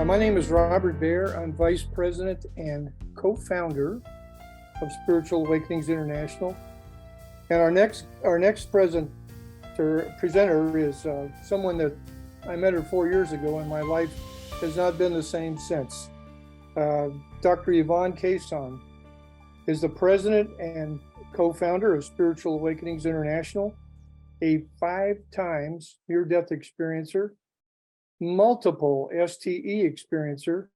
My name is Robert Baer. I'm Vice President and co-founder of Spiritual Awakenings International. And our next presenter is someone that I met her 4 years ago, and my life has not been the same since. Dr. Yvonne Cason is the president and co-founder of Spiritual Awakenings International, a 5 times near-death experiencer, multiple STE experiencer,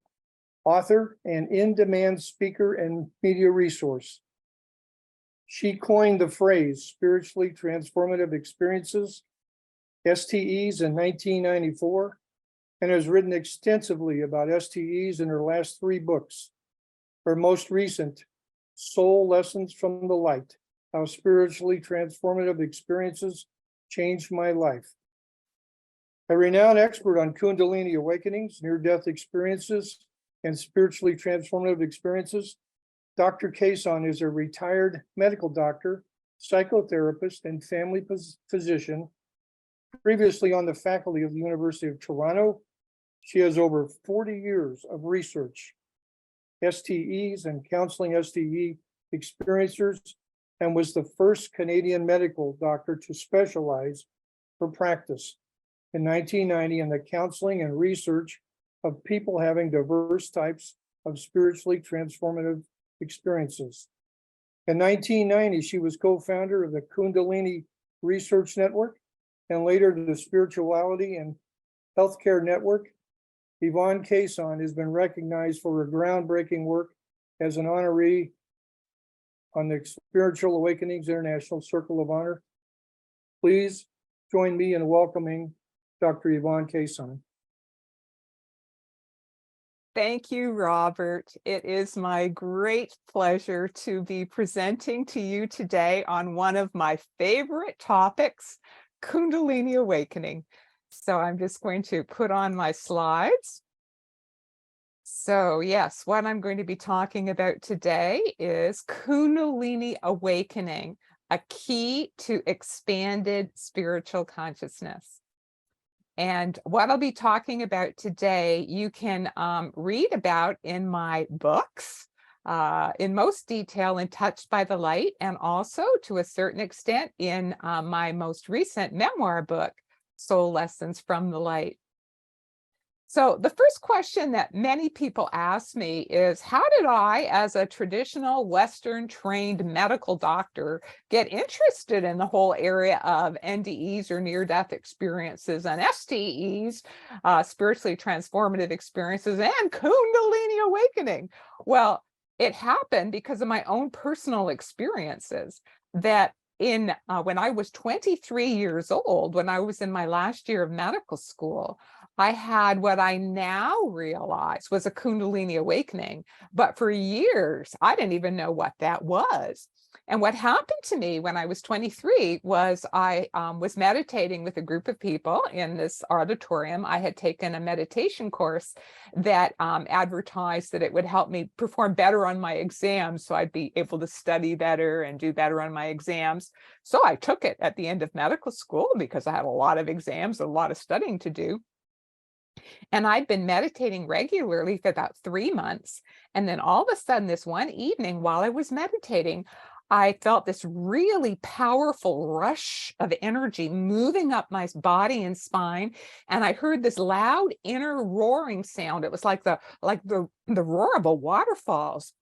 author, and in-demand speaker and media resource. She coined the phrase spiritually transformative experiences, STEs, in 1994, and has written extensively about STEs in her last 3 books. Her most recent, Soul Lessons from the Light, How Spiritually Transformative Experiences Changed My Life. A renowned expert on Kundalini awakenings, near-death experiences, and spiritually transformative experiences, Dr. Cason is a retired medical doctor, psychotherapist, and family physician. Previously on the faculty of the University of Toronto, she has over 40 years of research, STEs and counseling STE experiencers, and was the first Canadian medical doctor to specialize for practice in 1990 in the counseling and research of people having diverse types of spiritually transformative experiences. In 1990, she was co-founder of the Kundalini Research Network and later the Spirituality and Healthcare Network. Yvonne Cason has been recognized for her groundbreaking work as an honoree on the Spiritual Awakenings International Circle of Honor. Please join me in welcoming Dr. Yvonne Cason. Thank you, Robert. It is my great pleasure to be presenting to you today on one of my favorite topics, Kundalini awakening. So I'm just going to put on my slides. So yes, what I'm going to be talking about today is Kundalini awakening, a key to expanded spiritual consciousness. And what I'll be talking about today, you can read about in my books in most detail in Touched by the Light, and also to a certain extent in my most recent memoir book, Soul Lessons from the Light. So the first question that many people ask me is, how did I, as a traditional Western trained medical doctor, get interested in the whole area of NDEs or near-death experiences and STEs, spiritually transformative experiences, and Kundalini awakening? Well, it happened because of my own personal experiences that when I was 23 years old, when I was in my last year of medical school, I had what I now realize was a Kundalini awakening, but for years, I didn't even know what that was. And what happened to me when I was 23 was I was meditating with a group of people in this auditorium. I had taken a meditation course that advertised that it would help me perform better on my exams, so I'd be able to study better and do better on my exams. So I took it at the end of medical school because I had a lot of exams, a lot of studying to do. And I'd been meditating regularly for about 3 months. And then all of a sudden, this one evening while I was meditating, I felt this really powerful rush of energy moving up my body and spine. And I heard this loud inner roaring sound. It was like the roar of a waterfalls.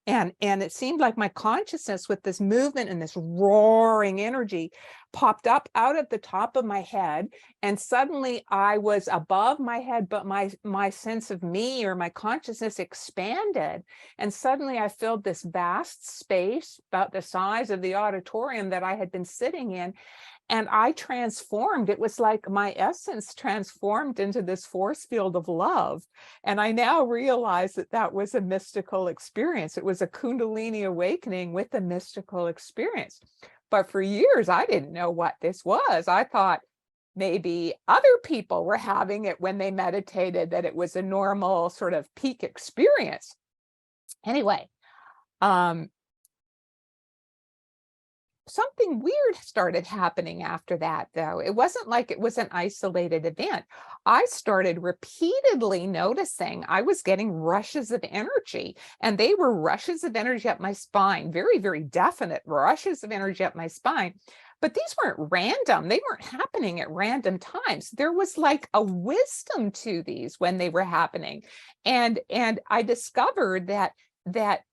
And it seemed like my consciousness with this movement and this roaring energy popped up out of the top of my head. And suddenly I was above my head, but my sense of me or my consciousness expanded. And suddenly I filled this vast space about the size of the auditorium that I had been sitting in. And I transformed. It was like my essence transformed into this force field of love. And I now realize that that was a mystical experience. It was a Kundalini awakening with a mystical experience. But for years, I didn't know what this was. I thought maybe other people were having it when they meditated, that it was a normal sort of peak experience. Anyway, something weird started happening after that, though. It wasn't like it was an isolated event. I started repeatedly noticing I was getting rushes of energy, and they were rushes of energy up my spine, very, very definite rushes of energy up my spine. But these weren't random. They weren't happening at random times. There was like a wisdom to these when they were happening. And I discovered that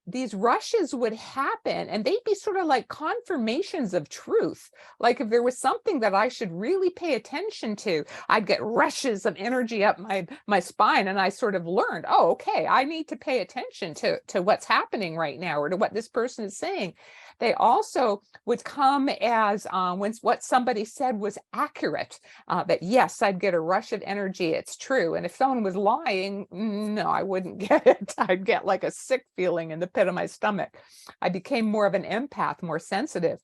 these rushes would happen and they'd be sort of like confirmations of truth. Like if there was something that I should really pay attention to, I'd get rushes of energy up my spine, and I sort of learned, oh, okay, I need to pay attention to what's happening right now, or to what this person is saying. They also would come as when what somebody said was accurate, that yes, I'd get a rush of energy, it's true. And if someone was lying, no, I wouldn't get it. I'd get like a sick feeling in the pit of my stomach. I became more of an empath, more sensitive.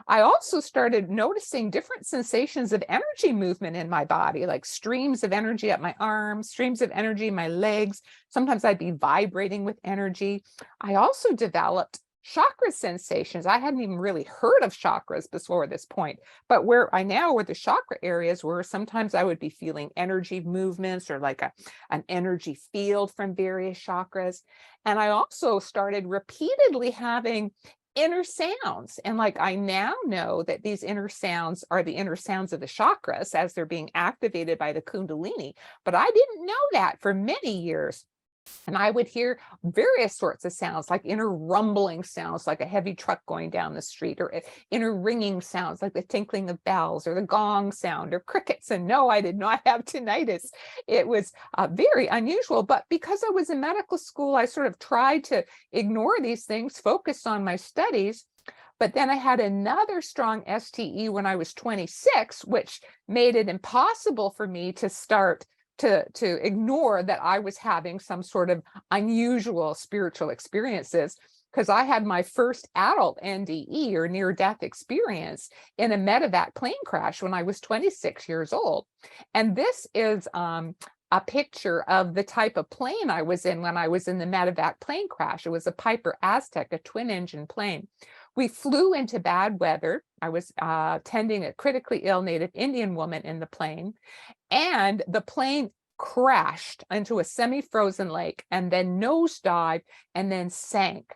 I also started noticing different sensations of energy movement in my body, like streams of energy up my arms, streams of energy in my legs. Sometimes I'd be vibrating with energy. I also developed chakra sensations. I hadn't even really heard of chakras before this point, but where the chakra areas were, sometimes I would be feeling energy movements, or like an energy field from various chakras. And I also started repeatedly having inner sounds. And like I now know that these inner sounds are the inner sounds of the chakras as they're being activated by the Kundalini. But I didn't know that for many years. And I would hear various sorts of sounds, like inner rumbling sounds, like a heavy truck going down the street, or inner ringing sounds, like the tinkling of bells, or the gong sound, or crickets. And no, I did not have tinnitus. It was very unusual. But because I was in medical school, I sort of tried to ignore these things, focus on my studies. But then I had another strong STE when I was 26, which made it impossible for me to start to ignore that I was having some sort of unusual spiritual experiences, because I had my first adult NDE, or near-death experience, in a medevac plane crash when I was 26 years old. And this is a picture of the type of plane I was in when I was in the medevac plane crash. It was a Piper Aztec, a twin-engine plane. We flew into bad weather. I was tending a critically ill Native Indian woman in the plane, and the plane crashed into a semi-frozen lake, and then nosedived, and then sank.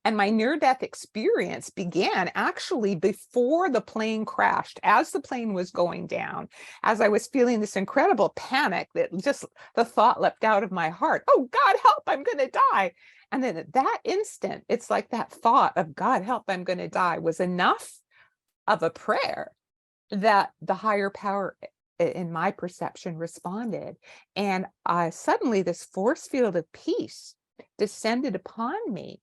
And my near-death experience began actually before the plane crashed, as the plane was going down, as I was feeling this incredible panic that just the thought leapt out of my heart, oh, God, help, I'm going to die. And then at that instant, it's like that thought of God, help, I'm going to die was enough of a prayer that the higher power, in my perception, responded. And suddenly this force field of peace descended upon me.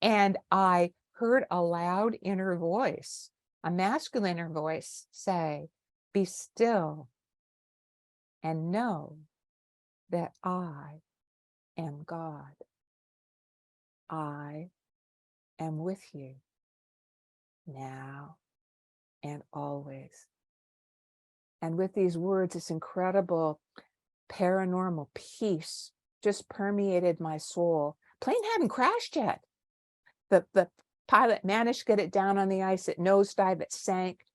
And I heard a loud inner voice, a masculine inner voice, say, be still and know that I am God. I am with you now and always. And with these words, this incredible paranormal peace just permeated my soul. Plane hadn't crashed yet. The pilot managed to get it down on the ice. It nosedived, it sank.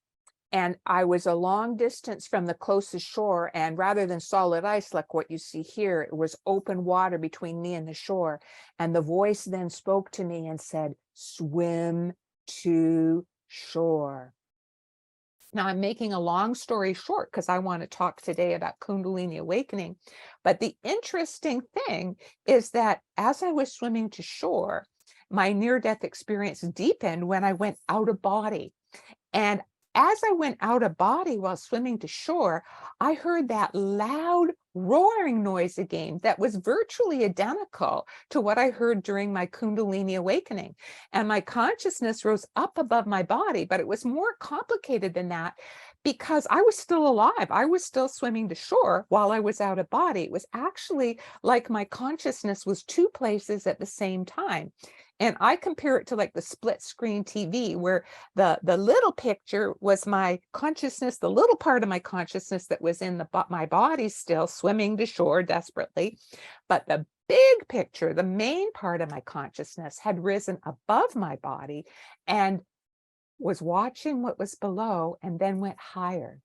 And I was a long distance from the closest shore. And rather than solid ice, like what you see here, it was open water between me and the shore. And the voice then spoke to me and said, swim to shore. Now, I'm making a long story short because I want to talk today about Kundalini awakening. But the interesting thing is that as I was swimming to shore, my near-death experience deepened when I went out of body. And as I went out of body while swimming to shore, I heard that loud roaring noise again that was virtually identical to what I heard during my Kundalini awakening. And my consciousness rose up above my body, but it was more complicated than that because I was still alive. I was still swimming to shore while I was out of body. It was actually like my consciousness was two places at the same time. And I compare it to like the split screen TV, where the little picture was my consciousness, the little part of my consciousness that was in my body still swimming to shore desperately. But the big picture, the main part of my consciousness, had risen above my body. And was watching what was below and then went higher.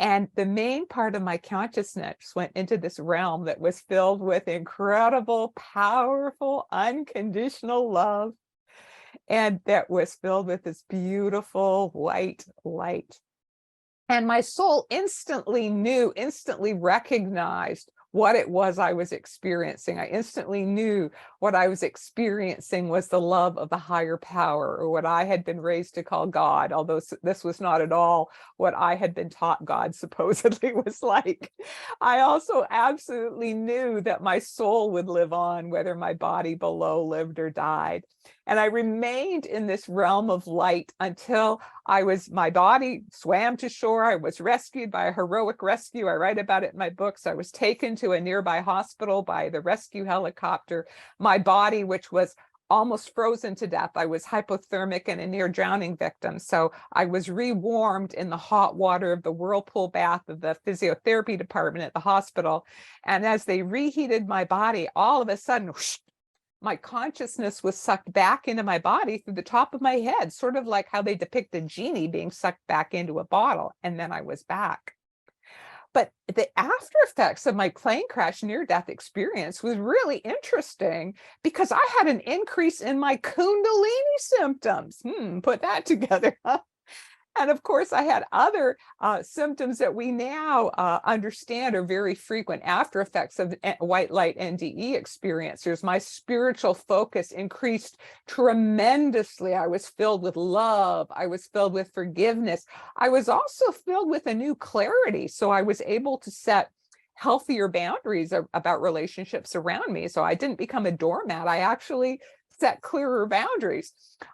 And the main part of my consciousness went into this realm that was filled with incredible, powerful, unconditional love, and that was filled with this beautiful white light. And my soul instantly knew, instantly recognized what it was I was experiencing. I instantly knew what I was experiencing was the love of the higher power, or what I had been raised to call God, although this was not at all what I had been taught God supposedly was like. I also absolutely knew that my soul would live on, whether my body below lived or died. And I remained in this realm of light until my body swam to shore. I was rescued by a heroic rescue. I write about it in my books. I was taken to a nearby hospital by the rescue helicopter. My body, which was almost frozen to death, I was hypothermic and a near drowning victim. So I was rewarmed in the hot water of the whirlpool bath of the physiotherapy department at the hospital. And as they reheated my body, all of a sudden, whoosh, my consciousness was sucked back into my body through the top of my head, sort of like how they depict a genie being sucked back into a bottle. And then I was back. But the after effects of my plane crash near-death experience was really interesting because I had an increase in my Kundalini symptoms. Put that together. And of course, I had other symptoms that we now understand are very frequent after effects of white light NDE experiencers. My spiritual focus increased tremendously. I was filled with love. I was filled with forgiveness. I was also filled with a new clarity. So I was able to set healthier boundaries about relationships around me. So I didn't become a doormat. I actually set clearer boundaries.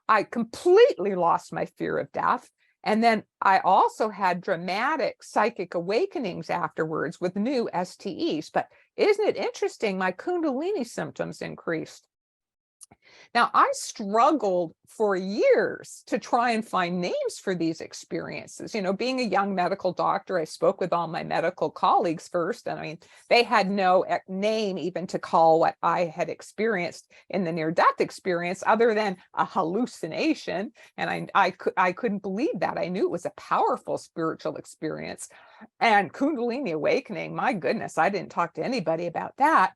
I completely lost my fear of death. And then I also had dramatic psychic awakenings afterwards with new STEs. But isn't it interesting? My Kundalini symptoms increased. Now, I struggled for years to try and find names for these experiences. You know, being a young medical doctor, I spoke with all my medical colleagues first. And I mean, they had no name even to call what I had experienced in the near-death experience other than a hallucination. And I couldn't believe that. I knew it was a powerful spiritual experience. And Kundalini awakening, my goodness, I didn't talk to anybody about that.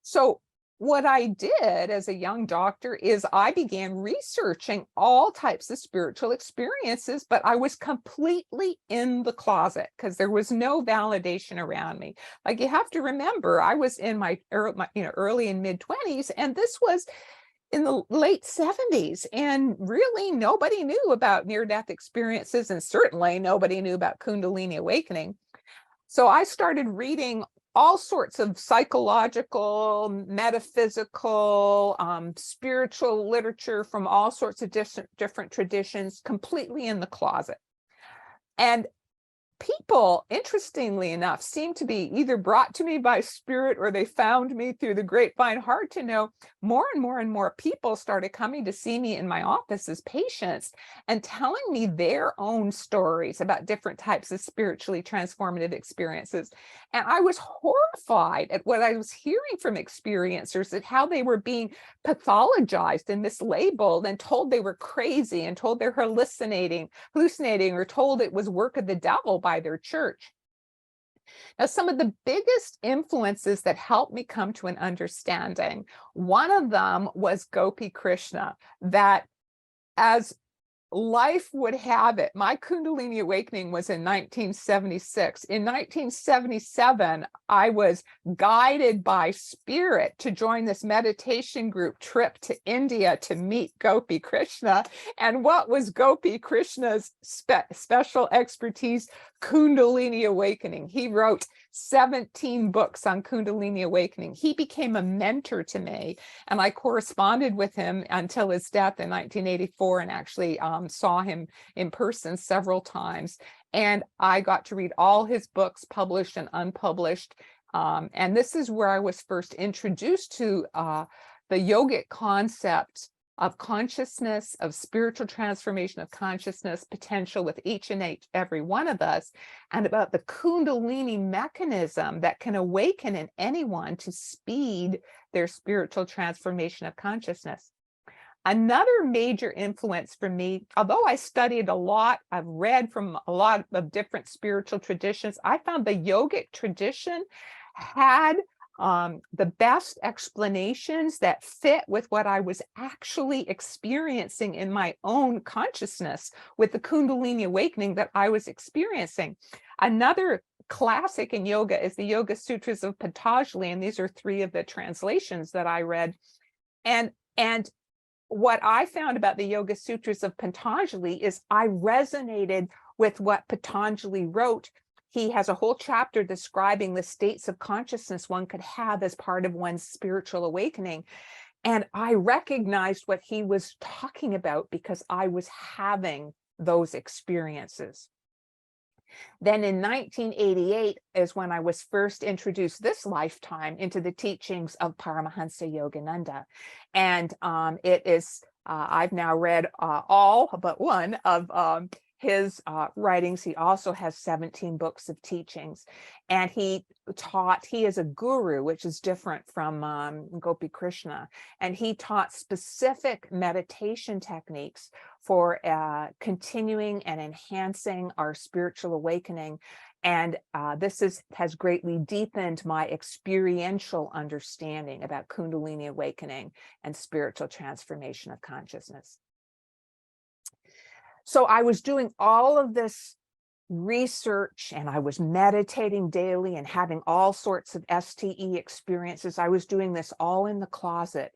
So what I did as a young doctor is I began researching all types of spiritual experiences, but I was completely in the closet because there was no validation around me. Like, you have to remember, I was in my early and mid 20s, and this was in the late 70s, and really nobody knew about near-death experiences, and certainly nobody knew about Kundalini awakening. So I started reading all sorts of psychological, metaphysical, spiritual literature from all sorts of different traditions, completely in the closet. And people, interestingly enough, seem to be either brought to me by spirit or they found me through the grapevine. Hard to know. More and more and more people started coming to see me in my office as patients and telling me their own stories about different types of spiritually transformative experiences. And I was horrified at what I was hearing from experiencers, at how they were being pathologized and mislabeled and told they were crazy and told they're hallucinating, or told it was work of the devil by their church. Now, some of the biggest influences that helped me come to an understanding, one of them was Gopi Krishna, that as life would have it, my Kundalini awakening was in 1976. In 1977, I was guided by spirit to join this meditation group trip to India to meet Gopi Krishna. And what was Gopi Krishna's special expertise? Kundalini awakening. He wrote 17 books on Kundalini awakening. He became a mentor to me, and I corresponded with him until his death in 1984, and actually saw him in person several times. And I got to read all his books, published and unpublished. And this is where I was first introduced to the yogic concept of consciousness, of spiritual transformation of consciousness potential with each and every one of us, and about the Kundalini mechanism that can awaken in anyone to speed their spiritual transformation of consciousness. Another major influence for me, although I studied a lot, I've read from a lot of different spiritual traditions, I found the yogic tradition had the best explanations that fit with what I was actually experiencing in my own consciousness with the Kundalini awakening that I was experiencing. Another classic in yoga is the Yoga Sutras of Patanjali, and these are 3 of the translations that I read. And what I found about the Yoga Sutras of Patanjali is I resonated with what Patanjali wrote. He has a whole chapter describing the states of consciousness one could have as part of one's spiritual awakening. And I recognized what he was talking about because I was having those experiences. Then in 1988 is when I was first introduced this lifetime into the teachings of Paramahansa Yogananda. And I've now read all but one of his writings. He also has 17 books of teachings. And he is a guru, which is different from Gopi Krishna. And he taught specific meditation techniques for continuing and enhancing our spiritual awakening. And this has greatly deepened my experiential understanding about Kundalini awakening and spiritual transformation of consciousness. So I was doing all of this research and I was meditating daily and having all sorts of STE experiences. I was doing this all in the closet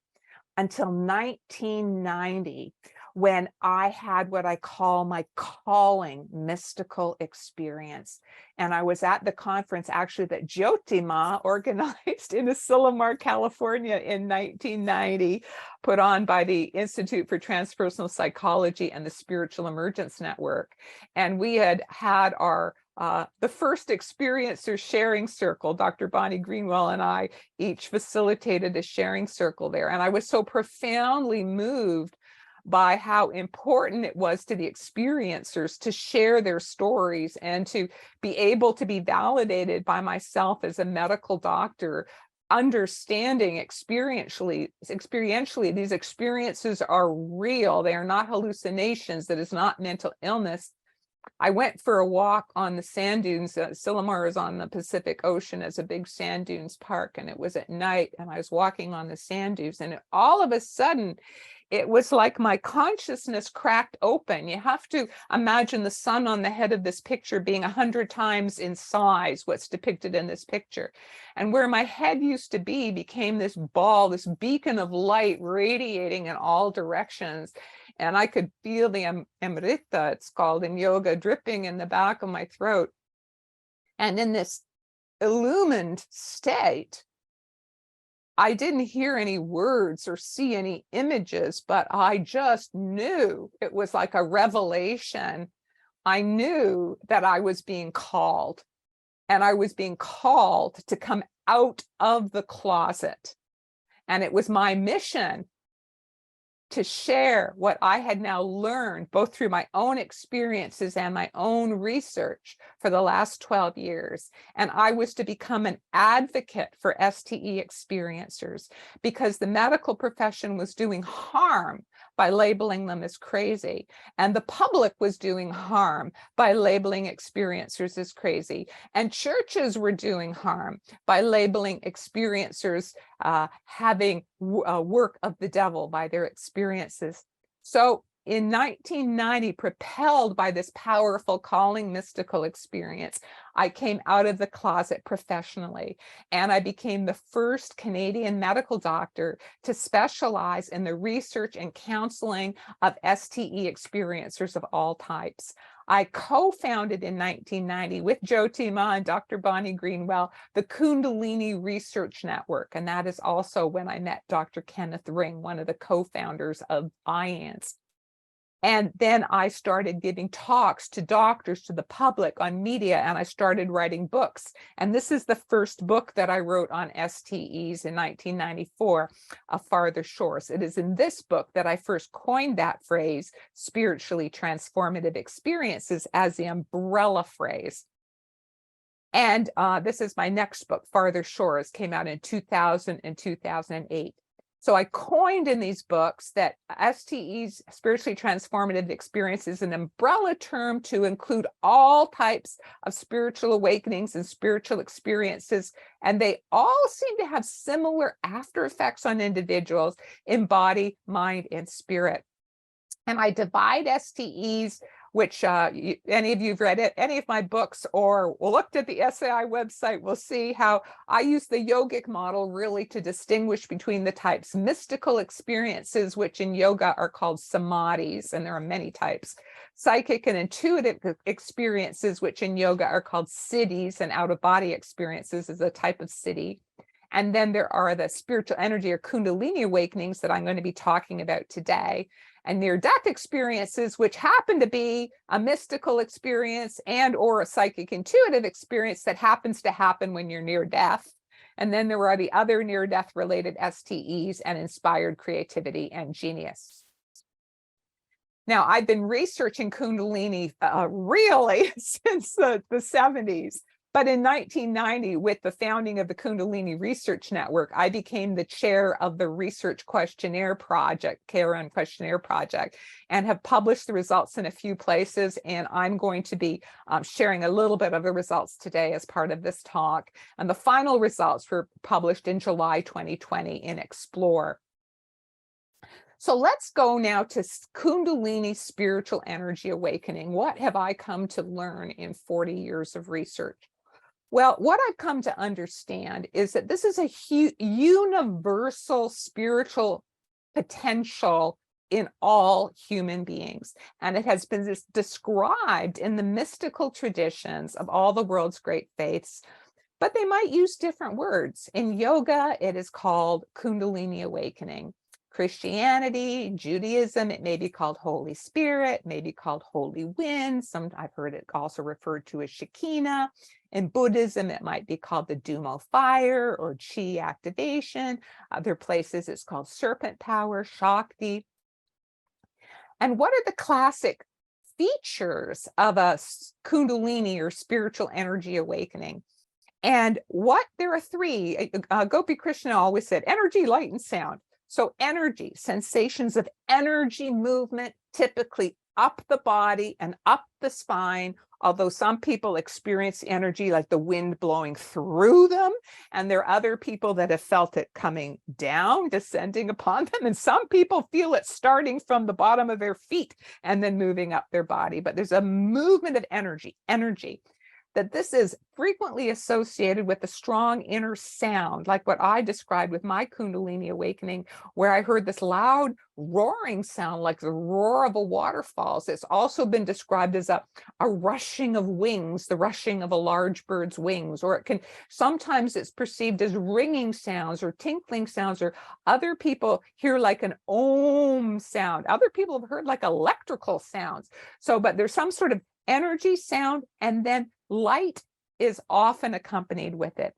until 1990, when I had what I call my calling mystical experience. And I was at the conference actually that Jyotima organized in Asilomar, California in 1990, put on by the Institute for Transpersonal Psychology and the Spiritual Emergence Network. And we had our the first experiencer sharing circle. Dr. Bonnie Greenwell and I each facilitated a sharing circle there. And I was so profoundly moved by how important it was to the experiencers to share their stories and to be able to be validated by myself as a medical doctor, understanding experientially these experiences are real. They are not hallucinations. That is not mental illness. I went for a walk on the sand dunes. Asilomar is on the Pacific Ocean as a big sand dunes park, and it was at night, and I was walking on the sand dunes, and all of a sudden, it was like my consciousness cracked open. You have to imagine the sun on the head of this picture being 100 times in size, what's depicted in this picture. And where my head used to be became this ball, this beacon of light radiating in all directions. And I could feel the amrita, it's called in yoga, dripping in the back of my throat. And in this illumined state, I didn't hear any words or see any images, but I just knew it was like a revelation. I knew that I was being called, and I was being called to come out of the closet. And it was my mission to share what I had now learned, both through my own experiences and my own research for the last 12 years. And I was to become an advocate for STE experiencers, because the medical profession was doing harm by labeling them as crazy. And the public was doing harm by labeling experiencers as crazy. And churches were doing harm by labeling experiencers having work of the devil by their experiences. So in 1990, propelled by this powerful calling mystical experience, I came out of the closet professionally, and I became the first Canadian medical doctor to specialize in the research and counseling of STE experiencers of all types. I co-founded in 1990 with Jyotima and Dr. Bonnie Greenwell, the Kundalini Research Network. And that is also when I met Dr. Kenneth Ring, one of the co-founders of IANS. And then I started giving talks to doctors, to the public, on media, and I started writing books. And this is the first book that I wrote on STEs in 1994, A Farther Shores. It is in this book that I first coined that phrase, spiritually transformative experiences, as the umbrella phrase. And this is my next book, Farther Shores, came out in 2000 and 2008. So I coined in these books that STEs, spiritually transformative experience, is an umbrella term to include all types of spiritual awakenings and spiritual experiences. And they all seem to have similar after effects on individuals in body, mind, and spirit. And I divide STEs, which any of you have read it, any of my books or looked at the SAI website will see how I use the yogic model really to distinguish between the types: mystical experiences, which in yoga are called samadhis, and there are many types; psychic and intuitive experiences, which in yoga are called siddhis, and out-of-body experiences is a type of siddhi. And then there are the spiritual energy or kundalini awakenings that I'm going to be talking about today, and near-death experiences, which happen to be a mystical experience and or a psychic intuitive experience that happens to happen when you're near death. And then there are the other near-death related STEs and inspired creativity and genius. Now, I've been researching Kundalini really since the 70s. But in 1990, with the founding of the Kundalini Research Network, I became the chair of the Research Questionnaire Project, KRN Questionnaire Project, and have published the results in a few places. And I'm going to be sharing a little bit of the results today as part of this talk. And the final results were published in July 2020 in Explore. So let's go now to Kundalini spiritual energy awakening. What have I come to learn in 40 years of research? Well, what I've come to understand is that this is a universal spiritual potential in all human beings. And it has been described in the mystical traditions of all the world's great faiths, but they might use different words. In yoga, it is called Kundalini awakening. Christianity, Judaism, it may be called Holy Spirit, may be called Holy Wind. I've heard it also referred to as Shekinah. In Buddhism, it might be called the Dumo fire or Chi activation. Other places, it's called serpent power, Shakti. And what are the classic features of a Kundalini or spiritual energy awakening? And there are three. Gopi Krishna always said energy, light, and sound. So energy, sensations of energy movement, typically up the body and up the spine, although some people experience energy like the wind blowing through them, and there are other people that have felt it coming down, descending upon them, and some people feel it starting from the bottom of their feet and then moving up their body. But there's a movement of energy, that this is frequently associated with a strong inner sound, like what I described with my Kundalini awakening, where I heard this loud roaring sound like the roar of a waterfalls. It's also been described as a rushing of wings, the rushing of a large bird's wings, or sometimes it's perceived as ringing sounds or tinkling sounds, or other people hear like an om sound. Other people have heard like electrical sounds. But there's some sort of energy, sound, and then light is often accompanied with it.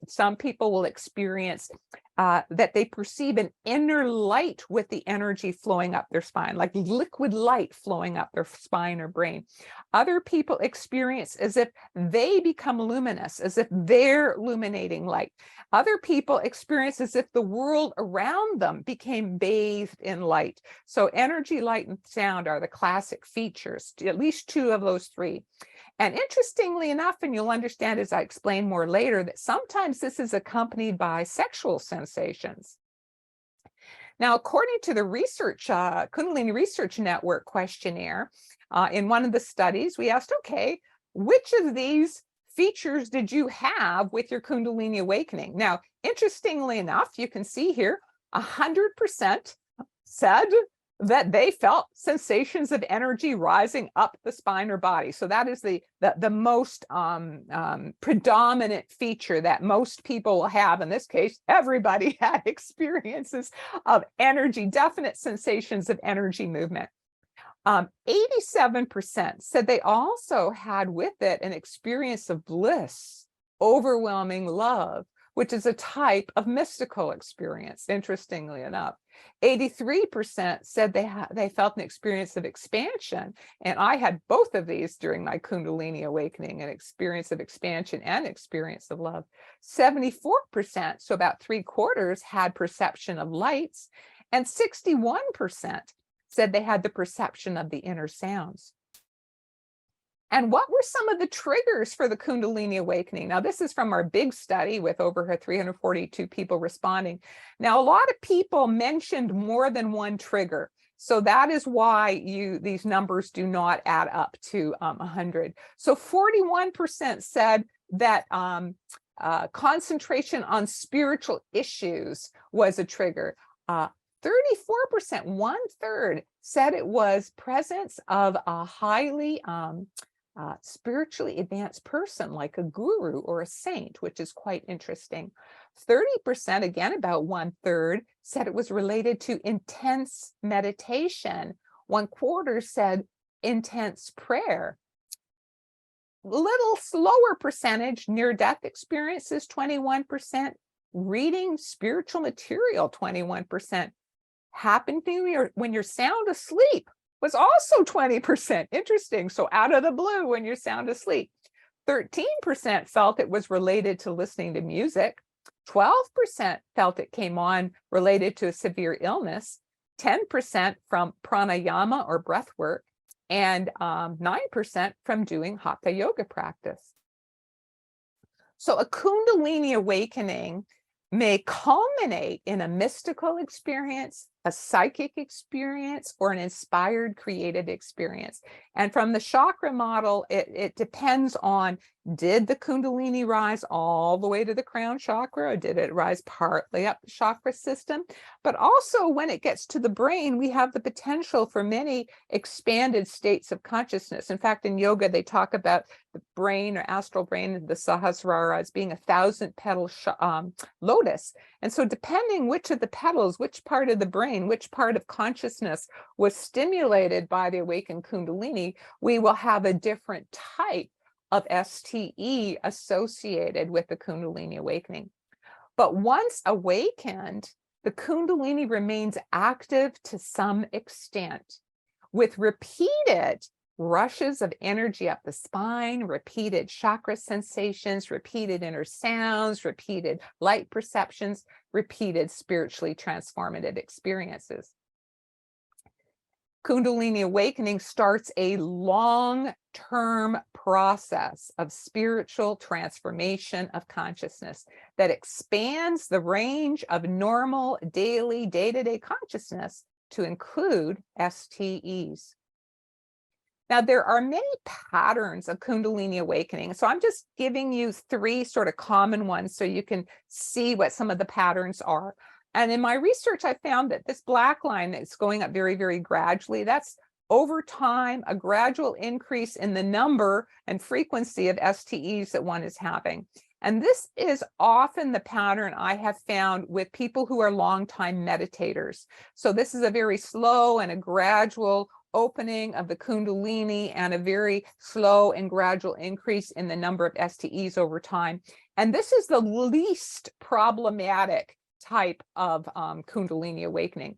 Some people will experience that they perceive an inner light with the energy flowing up their spine, like liquid light flowing up their spine or brain. Other people experience as if they become luminous, as if they're illuminating light. Other people experience as if the world around them became bathed in light. So energy, light, and sound are the classic features, at least two of those three. And interestingly enough, and you'll understand as I explain more later, that sometimes this is accompanied by sexual sensations. Now, according to the Kundalini Research Network questionnaire, in one of the studies, we asked, okay, which of these features did you have with your Kundalini awakening? Now, interestingly enough, you can see here, 100% said that they felt sensations of energy rising up the spine or body. So that is the most predominant feature that most people will have. In this case, everybody had experiences of energy, definite sensations of energy movement. 87% said they also had with it an experience of bliss, overwhelming love, which is a type of mystical experience, interestingly enough. 83% said they felt an experience of expansion. And I had both of these during my Kundalini awakening, an experience of expansion and experience of love. 74%, so about 3/4, had perception of lights, and 61% said they had the perception of the inner sounds. And what were some of the triggers for the Kundalini awakening? Now, this is from our big study with over 342 people responding. Now, a lot of people mentioned more than one trigger. So that is why these numbers do not add up to 100. So 41% said that concentration on spiritual issues was a trigger. 34%, 1/3, said it was presence of a highly spiritually advanced person like a guru or a saint, which is quite interesting. 30%, again about 1/3, said it was related to intense meditation. 1/4 said intense prayer. Little slower percentage, near-death experiences, 21%, reading spiritual material, 21%, happening when you're sound asleep was also 20%. Interesting. So out of the blue when you're sound asleep. 13% felt it was related to listening to music. 12% felt it came on related to a severe illness. 10% from pranayama or breath work, and 9% from doing hatha yoga practice. So a Kundalini awakening may culminate in a mystical experience, a psychic experience, or an inspired creative experience. And from the chakra model, it depends on, did the Kundalini rise all the way to the crown chakra, or did it rise partly up the chakra system? But also when it gets to the brain, we have the potential for many expanded states of consciousness. In fact, in yoga, they talk about the brain or astral brain, the Sahasrara, as being 1,000-petal lotus. And so depending which of the petals, which part of the brain, which part of consciousness was stimulated by the awakened Kundalini, we will have a different type of STE associated with the Kundalini awakening. But once awakened, the Kundalini remains active to some extent, with repeated rushes of energy up the spine, repeated chakra sensations, repeated inner sounds, repeated light perceptions, repeated spiritually transformative experiences. Kundalini awakening starts a long-term process of spiritual transformation of consciousness that expands the range of normal daily day-to-day consciousness to include STEs. Now, there are many patterns of Kundalini awakening. So I'm just giving you 3 sort of common ones so you can see what some of the patterns are. And in my research, I found that this black line that's going up very, very gradually, that's over time, a gradual increase in the number and frequency of STEs that one is having. And this is often the pattern I have found with people who are longtime meditators. So this is a very slow and a gradual opening of the Kundalini and a very slow and gradual increase in the number of STEs over time. And this is the least problematic type of Kundalini awakening.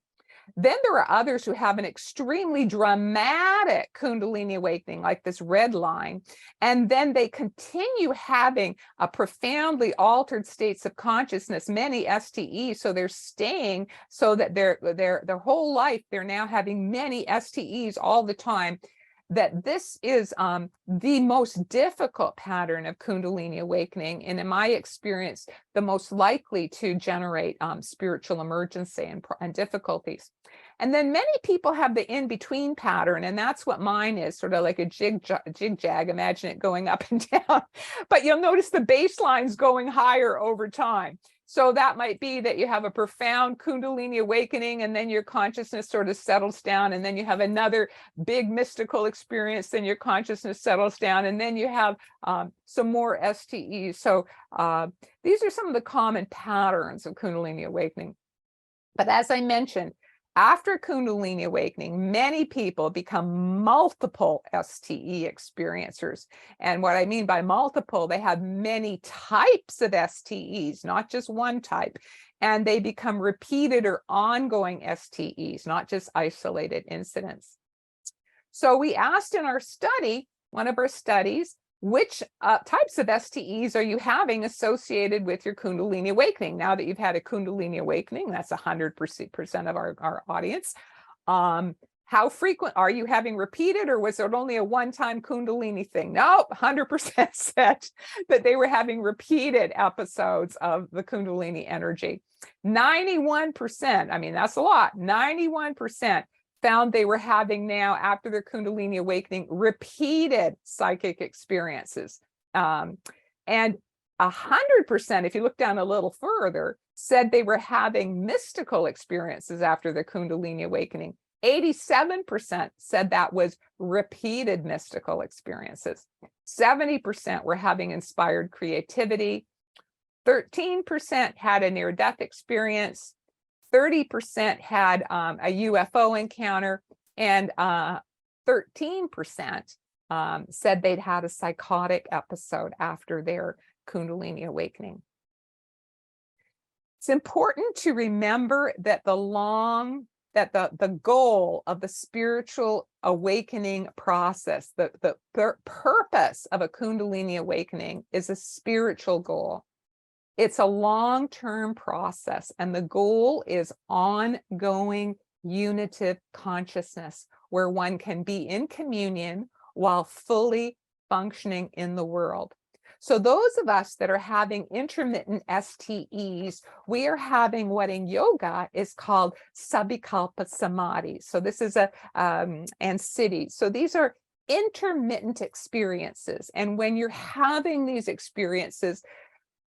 Then there are others who have an extremely dramatic Kundalini awakening, like this red line, and then they continue having a profoundly altered states of consciousness, many STEs, so they're staying so that their whole life, they're now having many STEs all the time. That this is the most difficult pattern of Kundalini awakening, and in my experience, the most likely to generate spiritual emergency and difficulties. And then many people have the in-between pattern, and that's what mine is, sort of like a jig-jag, imagine it going up and down. But you'll notice the baseline's going higher over time. So that might be that you have a profound Kundalini awakening, and then your consciousness sort of settles down, and then you have another big mystical experience, then your consciousness settles down, and then you have some more STEs. So these are some of the common patterns of Kundalini awakening. But as I mentioned, After Kundalini awakening, many people become multiple STE experiencers. And what I mean by multiple, they have many types of STEs, not just one type. And they become repeated or ongoing STEs, not just isolated incidents. So we asked in our study, one of our studies, which types of STEs are you having associated with your Kundalini awakening? Now that you've had a Kundalini awakening, that's 100% of our audience. How frequent are you having repeated, or was it only a one-time Kundalini thing? No, 100% said that they were having repeated episodes of the Kundalini energy. 91%, I mean, that's a lot, 91% found they were having now, after their Kundalini awakening, repeated psychic experiences. And 100%, if you look down a little further, said they were having mystical experiences after their Kundalini awakening. 87% said that was repeated mystical experiences. 70% were having inspired creativity. 13% had a near-death experience. 30% had a UFO encounter, and 13% said they'd had a psychotic episode after their Kundalini awakening. It's important to remember that the goal of the spiritual awakening process, the purpose of a Kundalini awakening is a spiritual goal. It's a long-term process, and the goal is ongoing unitive consciousness, where one can be in communion while fully functioning in the world. So those of us that are having intermittent STEs, we are having what in yoga is called Sabikalpa Samadhi. So this is and Siddhi. So these are intermittent experiences. And when you're having these experiences,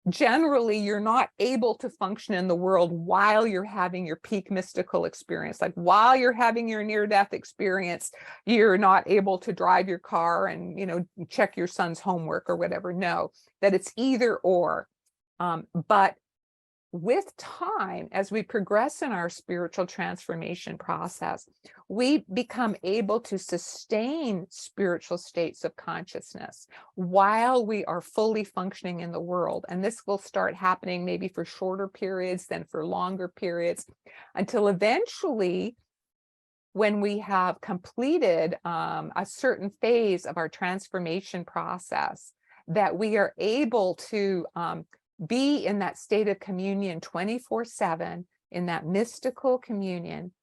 generally you're not able to function in the world while you're having your peak mystical experience. Like while you're having your near-death experience, you're not able to drive your car and, you know, check your son's homework or whatever. No, that it's either or. But with time, as we progress in our spiritual transformation process, we become able to sustain spiritual states of consciousness while we are fully functioning in the world. And this will start happening maybe for shorter periods than for longer periods, until eventually, when we have completed a certain phase of our transformation process, that we are able to be in that state of communion 24/7, in that mystical communion,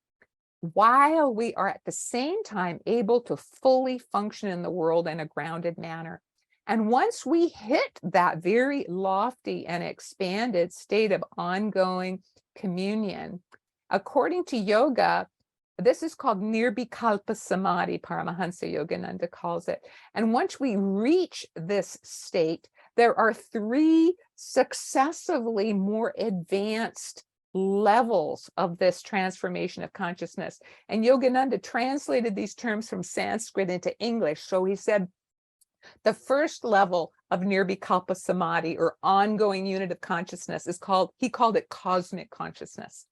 while we are at the same time able to fully function in the world in a grounded manner. And once we hit that very lofty and expanded state of ongoing communion, according to yoga, this is called Nirvikalpa Samadhi, Paramahansa Yogananda calls it. And once we reach this state, there are 3 successively more advanced levels of this transformation of consciousness. And Yogananda translated these terms from Sanskrit into English. So he said, the first level of Nirvikalpa Samadhi, or ongoing unit of consciousness, is called, he called it cosmic consciousness.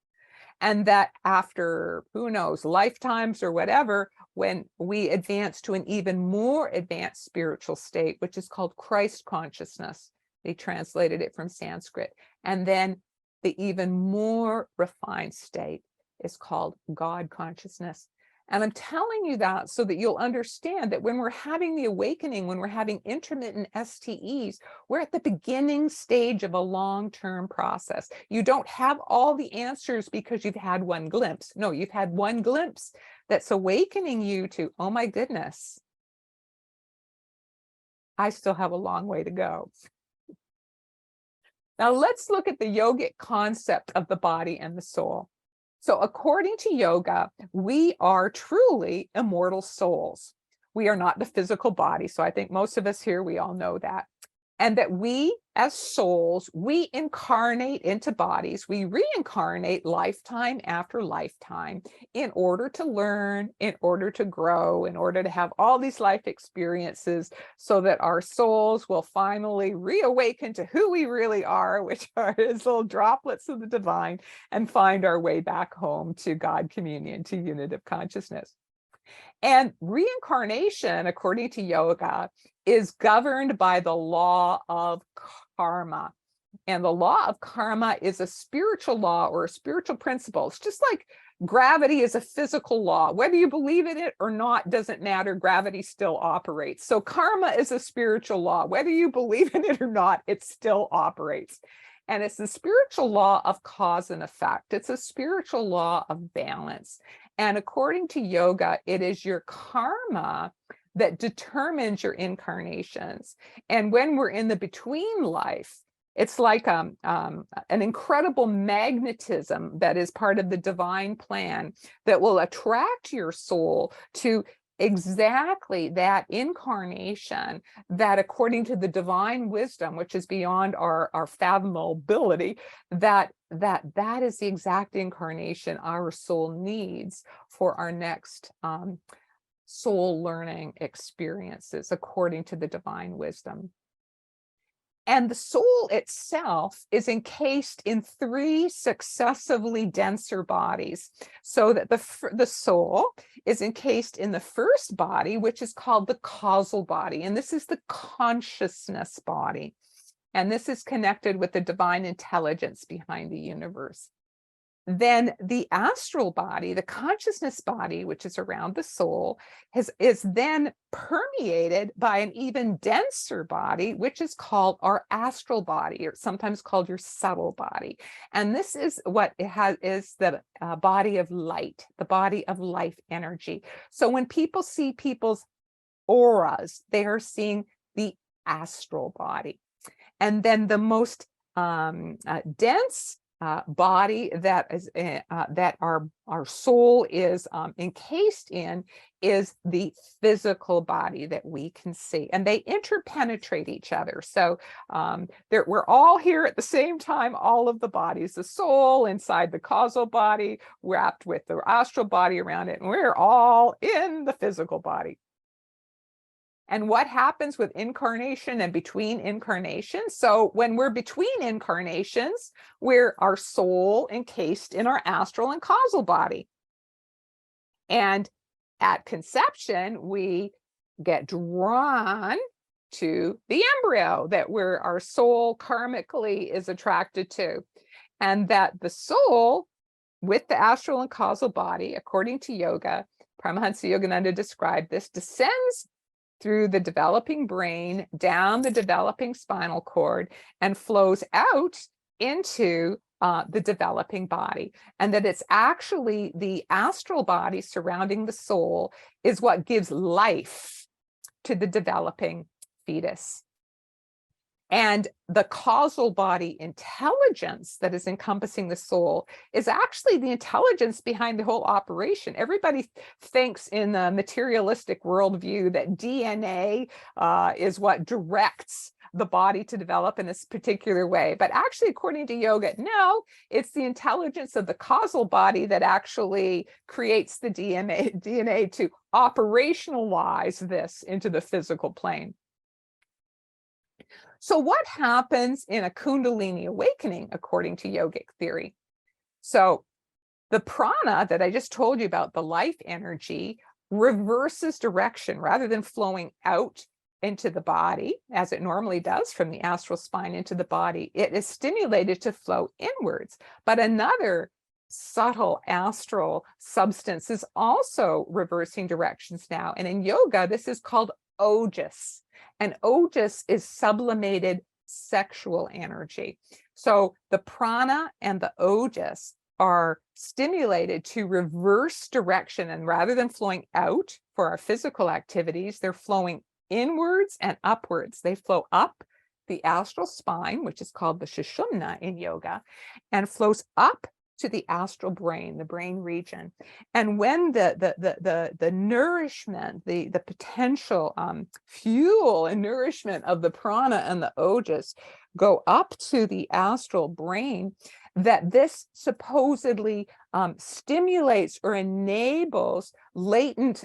And that after, who knows, lifetimes or whatever, when we advance to an even more advanced spiritual state, which is called Christ consciousness, they translated it from Sanskrit. And then the even more refined state is called God consciousness. And I'm telling you that so that you'll understand that when we're having the awakening, when we're having intermittent STEs, we're at the beginning stage of a long-term process. You don't have all the answers because you've had one glimpse. No, you've had one glimpse that's awakening you to, oh my goodness, I still have a long way to go. Now let's look at the yogic concept of the body and the soul. So according to yoga, we are truly immortal souls. We are not the physical body. So I think most of us here, we all know that. And that we as souls, we incarnate into bodies, we reincarnate lifetime after lifetime in order to learn, in order to grow, in order to have all these life experiences so that our souls will finally reawaken to who we really are, which are as little droplets of the divine, and find our way back home to God communion, to unitive consciousness. And reincarnation, according to yoga, is governed by the law of karma. And the law of karma is a spiritual law or a spiritual principle. It's just like gravity is a physical law. Whether you believe in it or not doesn't matter. Gravity still operates. So karma is a spiritual law. Whether you believe in it or not, it still operates. And it's the spiritual law of cause and effect. It's a spiritual law of balance. And according to yoga, it is your karma that determines your incarnations. And when we're in the between life, it's like an incredible magnetism that is part of the divine plan that will attract your soul to exactly that incarnation that, according to the divine wisdom, which is beyond our fathomable ability, that is the exact incarnation our soul needs for our next soul learning experiences, according to the divine wisdom. And the soul itself is encased in 3 successively denser bodies, so that the soul is encased in the first body, which is called the causal body. And this is the consciousness body. And this is connected with the divine intelligence behind the universe. Then the astral body, the consciousness body, which is around the soul, is then permeated by an even denser body, which is called our astral body, or sometimes called your subtle body. And this is what it has, is the body of light, the body of life energy. So when people see people's auras, they are seeing the astral body. And then the most dense body that is that our soul is encased in is the physical body that we can see, and they interpenetrate each other. So we're all here at the same time, all of the bodies, the soul inside the causal body, wrapped with the astral body around it, and we're all in the physical body. And what happens with incarnation and between incarnations? So when we're between incarnations, we're our soul encased in our astral and causal body. And at conception, we get drawn to the embryo that our soul karmically is attracted to. And that the soul with the astral and causal body, according to yoga, Paramahansa Yogananda described this, descends through the developing brain, down the developing spinal cord, and flows out into the developing body. And that it's actually the astral body surrounding the soul is what gives life to the developing fetus. And the causal body intelligence that is encompassing the soul is actually the intelligence behind the whole operation. Everybody thinks in the materialistic worldview that DNA is what directs the body to develop in this particular way. But actually, according to yoga, no, it's the intelligence of the causal body that actually creates the DNA to operationalize this into the physical plane. So what happens in a Kundalini awakening, according to yogic theory? So the prana that I just told you about, the life energy, reverses direction. Rather than flowing out into the body, as it normally does from the astral spine into the body, it is stimulated to flow inwards. But another subtle astral substance is also reversing directions now. And in yoga, this is called ojas. And ojas is sublimated sexual energy. So the prana and the ojas are stimulated to reverse direction. And rather than flowing out for our physical activities, they're flowing inwards and upwards. They flow up the astral spine, which is called the Sushumna in yoga, and flows up to the astral brain, the brain region. And when the nourishment, the potential fuel and nourishment of the prana and the ojas go up to the astral brain, that this supposedly stimulates or enables latent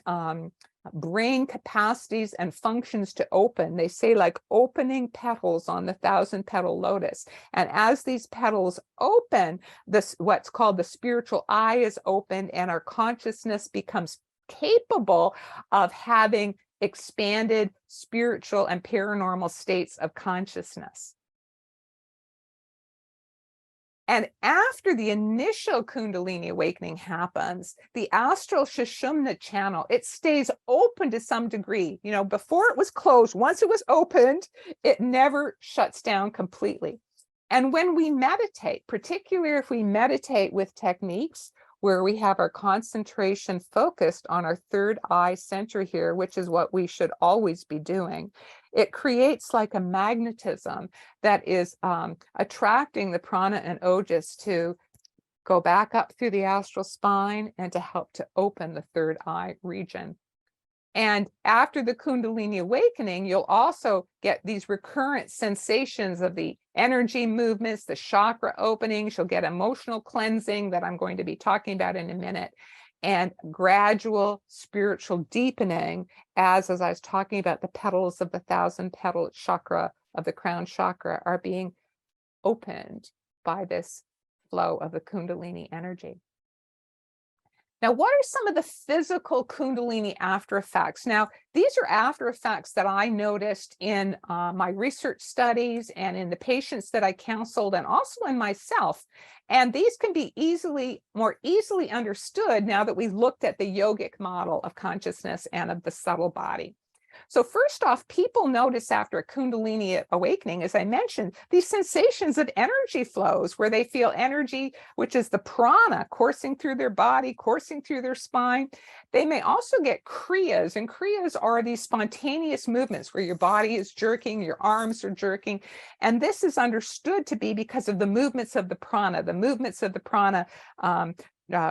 brain capacities and functions to open. They say like opening petals on the 1,000-petal lotus. And as these petals open, this what's called the spiritual eye is opened, and our consciousness becomes capable of having expanded spiritual and paranormal states of consciousness. And after the initial Kundalini awakening happens, the astral Sushumna channel, it stays open to some degree. You know, before it was closed, once it was opened, it never shuts down completely. And when we meditate, particularly if we meditate with techniques where we have our concentration focused on our third eye center here, which is what we should always be doing, it creates like a magnetism that is attracting the prana and ojas to go back up through the astral spine and to help to open the third eye region. And after the Kundalini awakening, you'll also get these recurrent sensations of the energy movements, the chakra openings. You'll get emotional cleansing that I'm going to be talking about in a minute, and gradual spiritual deepening as I was talking about, the petals of the 1,000-petal chakra of the crown chakra are being opened by this flow of the Kundalini energy. Now, what are some of the physical Kundalini after effects? Now, these are after effects that I noticed in my research studies and in the patients that I counseled, and also in myself. And these can be more easily understood now that we've looked at the yogic model of consciousness and of the subtle body. So first off, people notice after a Kundalini awakening, as I mentioned, these sensations of energy flows where they feel energy, which is the prana, coursing through their body, coursing through their spine. They may also get kriyas, and kriyas are these spontaneous movements where your body is jerking, your arms are jerking. And this is understood to be because of the movements of the prana,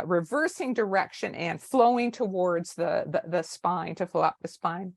reversing direction and flowing towards the spine, to flow up the spine.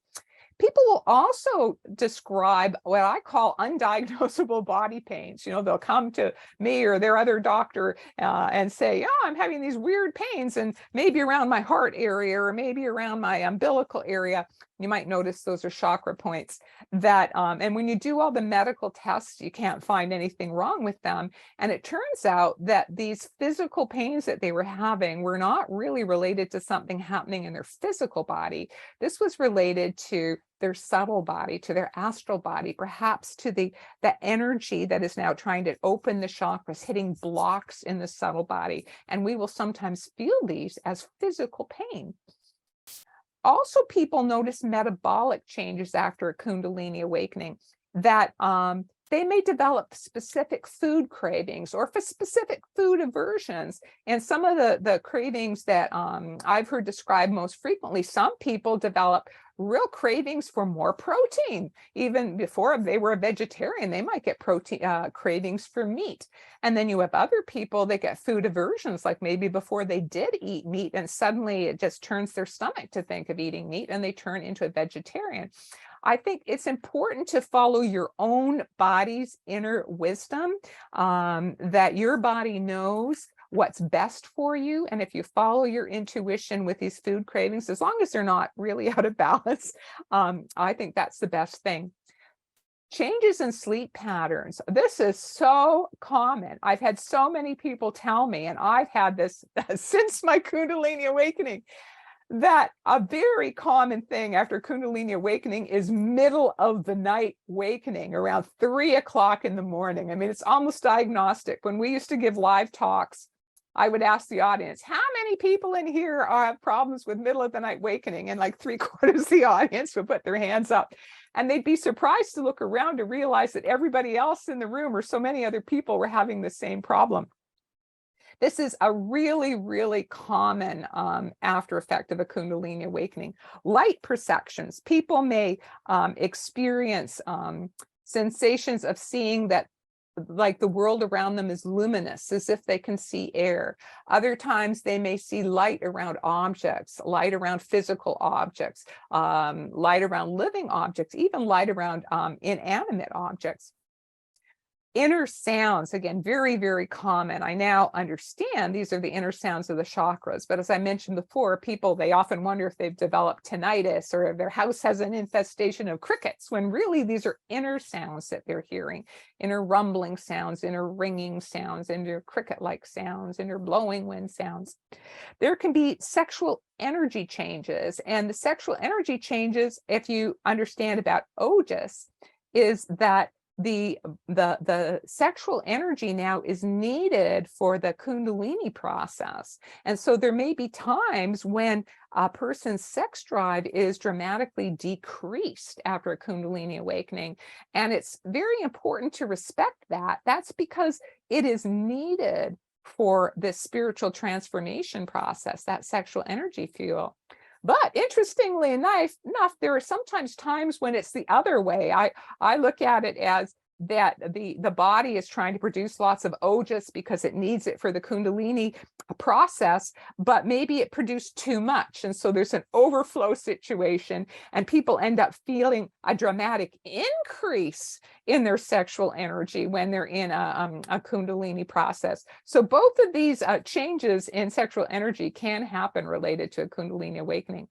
People will also describe what I call undiagnosable body pains. You know, they'll come to me or their other doctor and say, oh, I'm having these weird pains, and maybe around my heart area or maybe around my umbilical area. You might notice those are chakra points that, and when you do all the medical tests, you can't find anything wrong with them. And it turns out that these physical pains that they were having were not really related to something happening in their physical body. This was related to their subtle body, to their astral body, perhaps to the energy that is now trying to open the chakras, hitting blocks in the subtle body. And we will sometimes feel these as physical pain. Also, people notice metabolic changes after a Kundalini awakening, that they may develop specific food cravings or for specific food aversions. And some of the cravings that I've heard described most frequently, some people develop real cravings for more protein. Even before they were a vegetarian, they might get protein cravings for meat. And then you have other people that get food aversions, like maybe before they did eat meat and suddenly it just turns their stomach to think of eating meat and they turn into a vegetarian. I think it's important to follow your own body's inner wisdom, that your body knows what's best for you. And if you follow your intuition with these food cravings, as long as they're not really out of balance, I think that's the best thing. Changes in sleep patterns. This is so common. I've had so many people tell me, and I've had this since my Kundalini awakening, that a very common thing after Kundalini awakening is middle of the night wakening around 3 o'clock in the morning. I mean, it's almost diagnostic. When we used to give live talks, I would ask the audience, how many people in here have problems with middle of the night wakening? And like 3/4 of the audience would put their hands up. And they'd be surprised to look around to realize that everybody else in the room, or so many other people, were having the same problem. This is a really, really common after effect of a Kundalini awakening. Light perceptions. People may experience sensations of seeing that like the world around them is luminous, as if they can see air. Other times they may see light around objects, light around physical objects, light around living objects, even light around inanimate objects. Inner sounds, again, very, very common. I now understand these are the inner sounds of the chakras. But as I mentioned before, people, they often wonder if they've developed tinnitus or if their house has an infestation of crickets, when really these are inner sounds that they're hearing, inner rumbling sounds, inner ringing sounds, inner cricket-like sounds, inner blowing wind sounds. There can be sexual energy changes. And the sexual energy changes, if you understand about Ojas, is that the sexual energy now is needed for the Kundalini process. And so there may be times when a person's sex drive is dramatically decreased after a Kundalini awakening. And it's very important to respect that. That's because it is needed for this spiritual transformation process, that sexual energy fuel. But interestingly enough, there are sometimes times when it's the other way. I look at it as that the body is trying to produce lots of Ojas because it needs it for the Kundalini process, but maybe it produced too much. And so there's an overflow situation, and people end up feeling a dramatic increase in their sexual energy when they're in a Kundalini process. So both of these changes in sexual energy can happen related to a Kundalini awakening.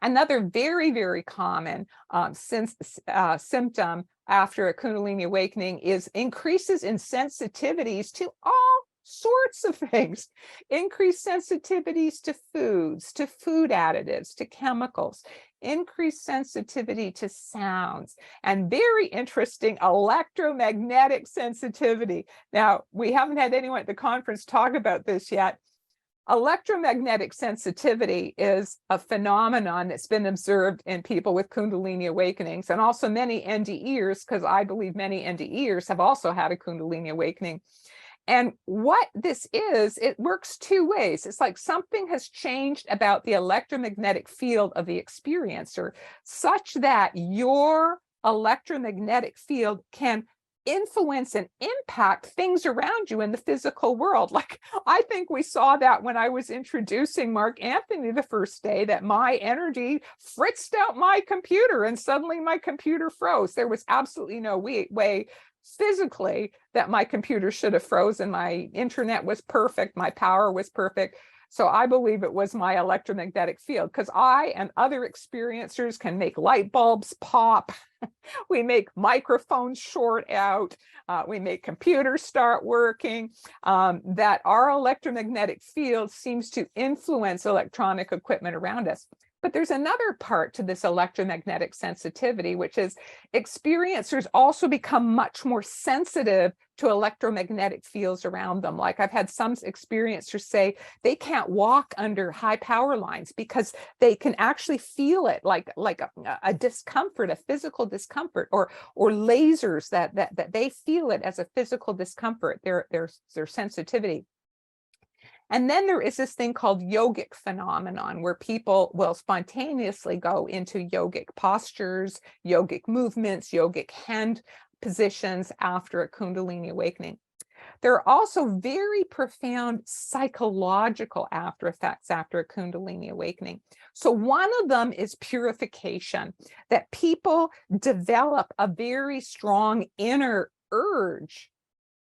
Another very, very common symptom after a Kundalini awakening is increases in sensitivities to all sorts of things. Increased sensitivities to foods, to food additives, to chemicals, increased sensitivity to sounds, and very interesting electromagnetic sensitivity. Now, we haven't had anyone at the conference talk about this yet. Electromagnetic sensitivity is a phenomenon that's been observed in people with Kundalini awakenings, and also many NDEers, because I believe many NDEers have also had a Kundalini awakening. And what this is, it works two ways. It's like something has changed about the electromagnetic field of the experiencer, such that your electromagnetic field can influence and impact things around you in the physical world. Like, I think we saw that when I was introducing Mark Anthony the first day, that my energy fritzed out my computer and suddenly my computer froze. There was absolutely no way physically that my computer should have frozen. My internet was perfect. My power was perfect. So I believe it was my electromagnetic field, because I and other experiencers can make light bulbs pop. We make microphones short out. We make computers start working. That our electromagnetic field seems to influence electronic equipment around us. But there's another part to this electromagnetic sensitivity, which is experiencers also become much more sensitive to electromagnetic fields around them. Like, I've had some experiencers say they can't walk under high power lines because they can actually feel it, like a discomfort, a physical discomfort, or lasers that they feel it as a physical discomfort, their sensitivity. And then there is this thing called yogic phenomenon, where people will spontaneously go into yogic postures, yogic movements, yogic hand positions after a Kundalini awakening. There are also very profound psychological after effects after a Kundalini awakening. So one of them is purification, that people develop a very strong inner urge,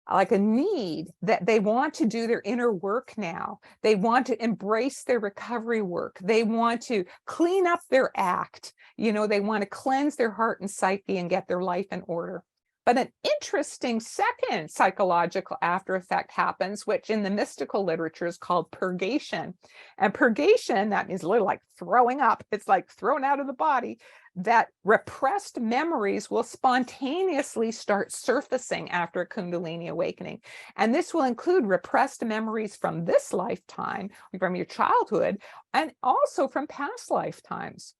like a need, that they want to do their inner work now. They want to embrace their recovery work. They want to clean up their act. They want to cleanse their heart and psyche and get their life in order. But an interesting second psychological after effect happens, which in the mystical literature is called purgation. And purgation, that means a little like throwing up. It's like thrown out of the body. That repressed memories will spontaneously start surfacing after a Kundalini awakening. And this will include repressed memories from this lifetime, from your childhood, and also from past lifetimes.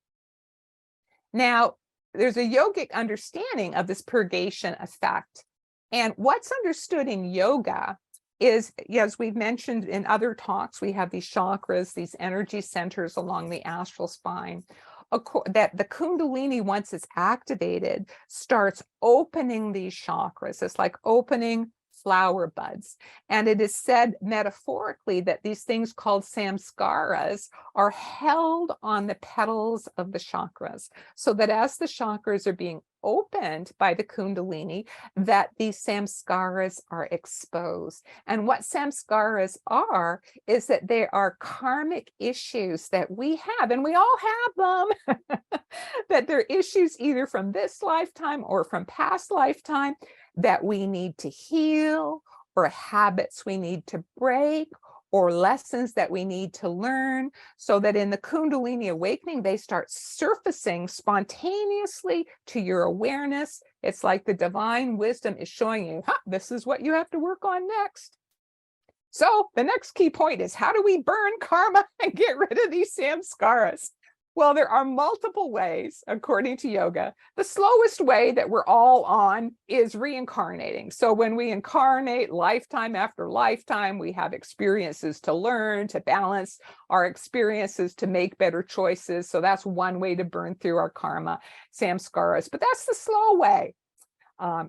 Now, there's a yogic understanding of this purgation effect. And what's understood in yoga is, as we've mentioned in other talks, we have these chakras, these energy centers along the astral spine. that the Kundalini, once it's activated, starts opening these chakras. It's like opening flower buds. And it is said metaphorically that these things called samskaras are held on the petals of the chakras, so that as the chakras are being opened by the Kundalini, that these samskaras are exposed. And what samskaras are is that they are karmic issues that we have, and we all have them, that they're issues either from this lifetime or from past lifetime that we need to heal, or habits we need to break, or lessons that we need to learn, so that in the Kundalini awakening, they start surfacing spontaneously to your awareness. It's like the divine wisdom is showing you, this is what you have to work on next. So the next key point is, how do we burn karma and get rid of these samskaras? Well, there are multiple ways, according to yoga. The slowest way that we're all on is reincarnating. So when we incarnate lifetime after lifetime, we have experiences to learn, to balance our experiences, to make better choices. So that's one way to burn through our karma, samskaras. But that's the slow way.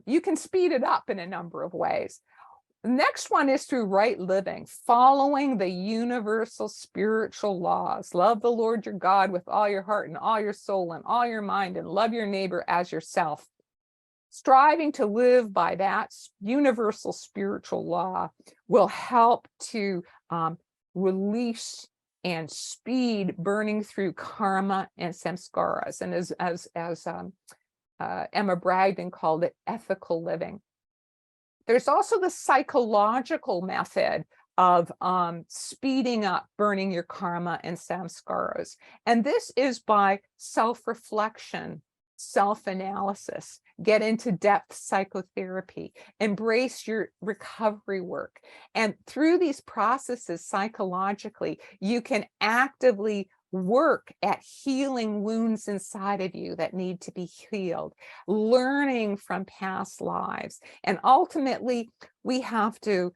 You can speed it up in a number of ways. The next one is through right living, following the universal spiritual laws. Love the Lord your God with all your heart and all your soul and all your mind, and love your neighbor as yourself. Striving to live by that universal spiritual law will help to release and speed burning through karma and samskaras. And as Emma Bragdon called it, ethical living. There's also the psychological method of speeding up burning your karma and samskaras. And this is by self-reflection, self-analysis, get into depth psychotherapy, embrace your recovery work. And through these processes psychologically, you can actively work at healing wounds inside of you that need to be healed, learning from past lives. And ultimately, we have to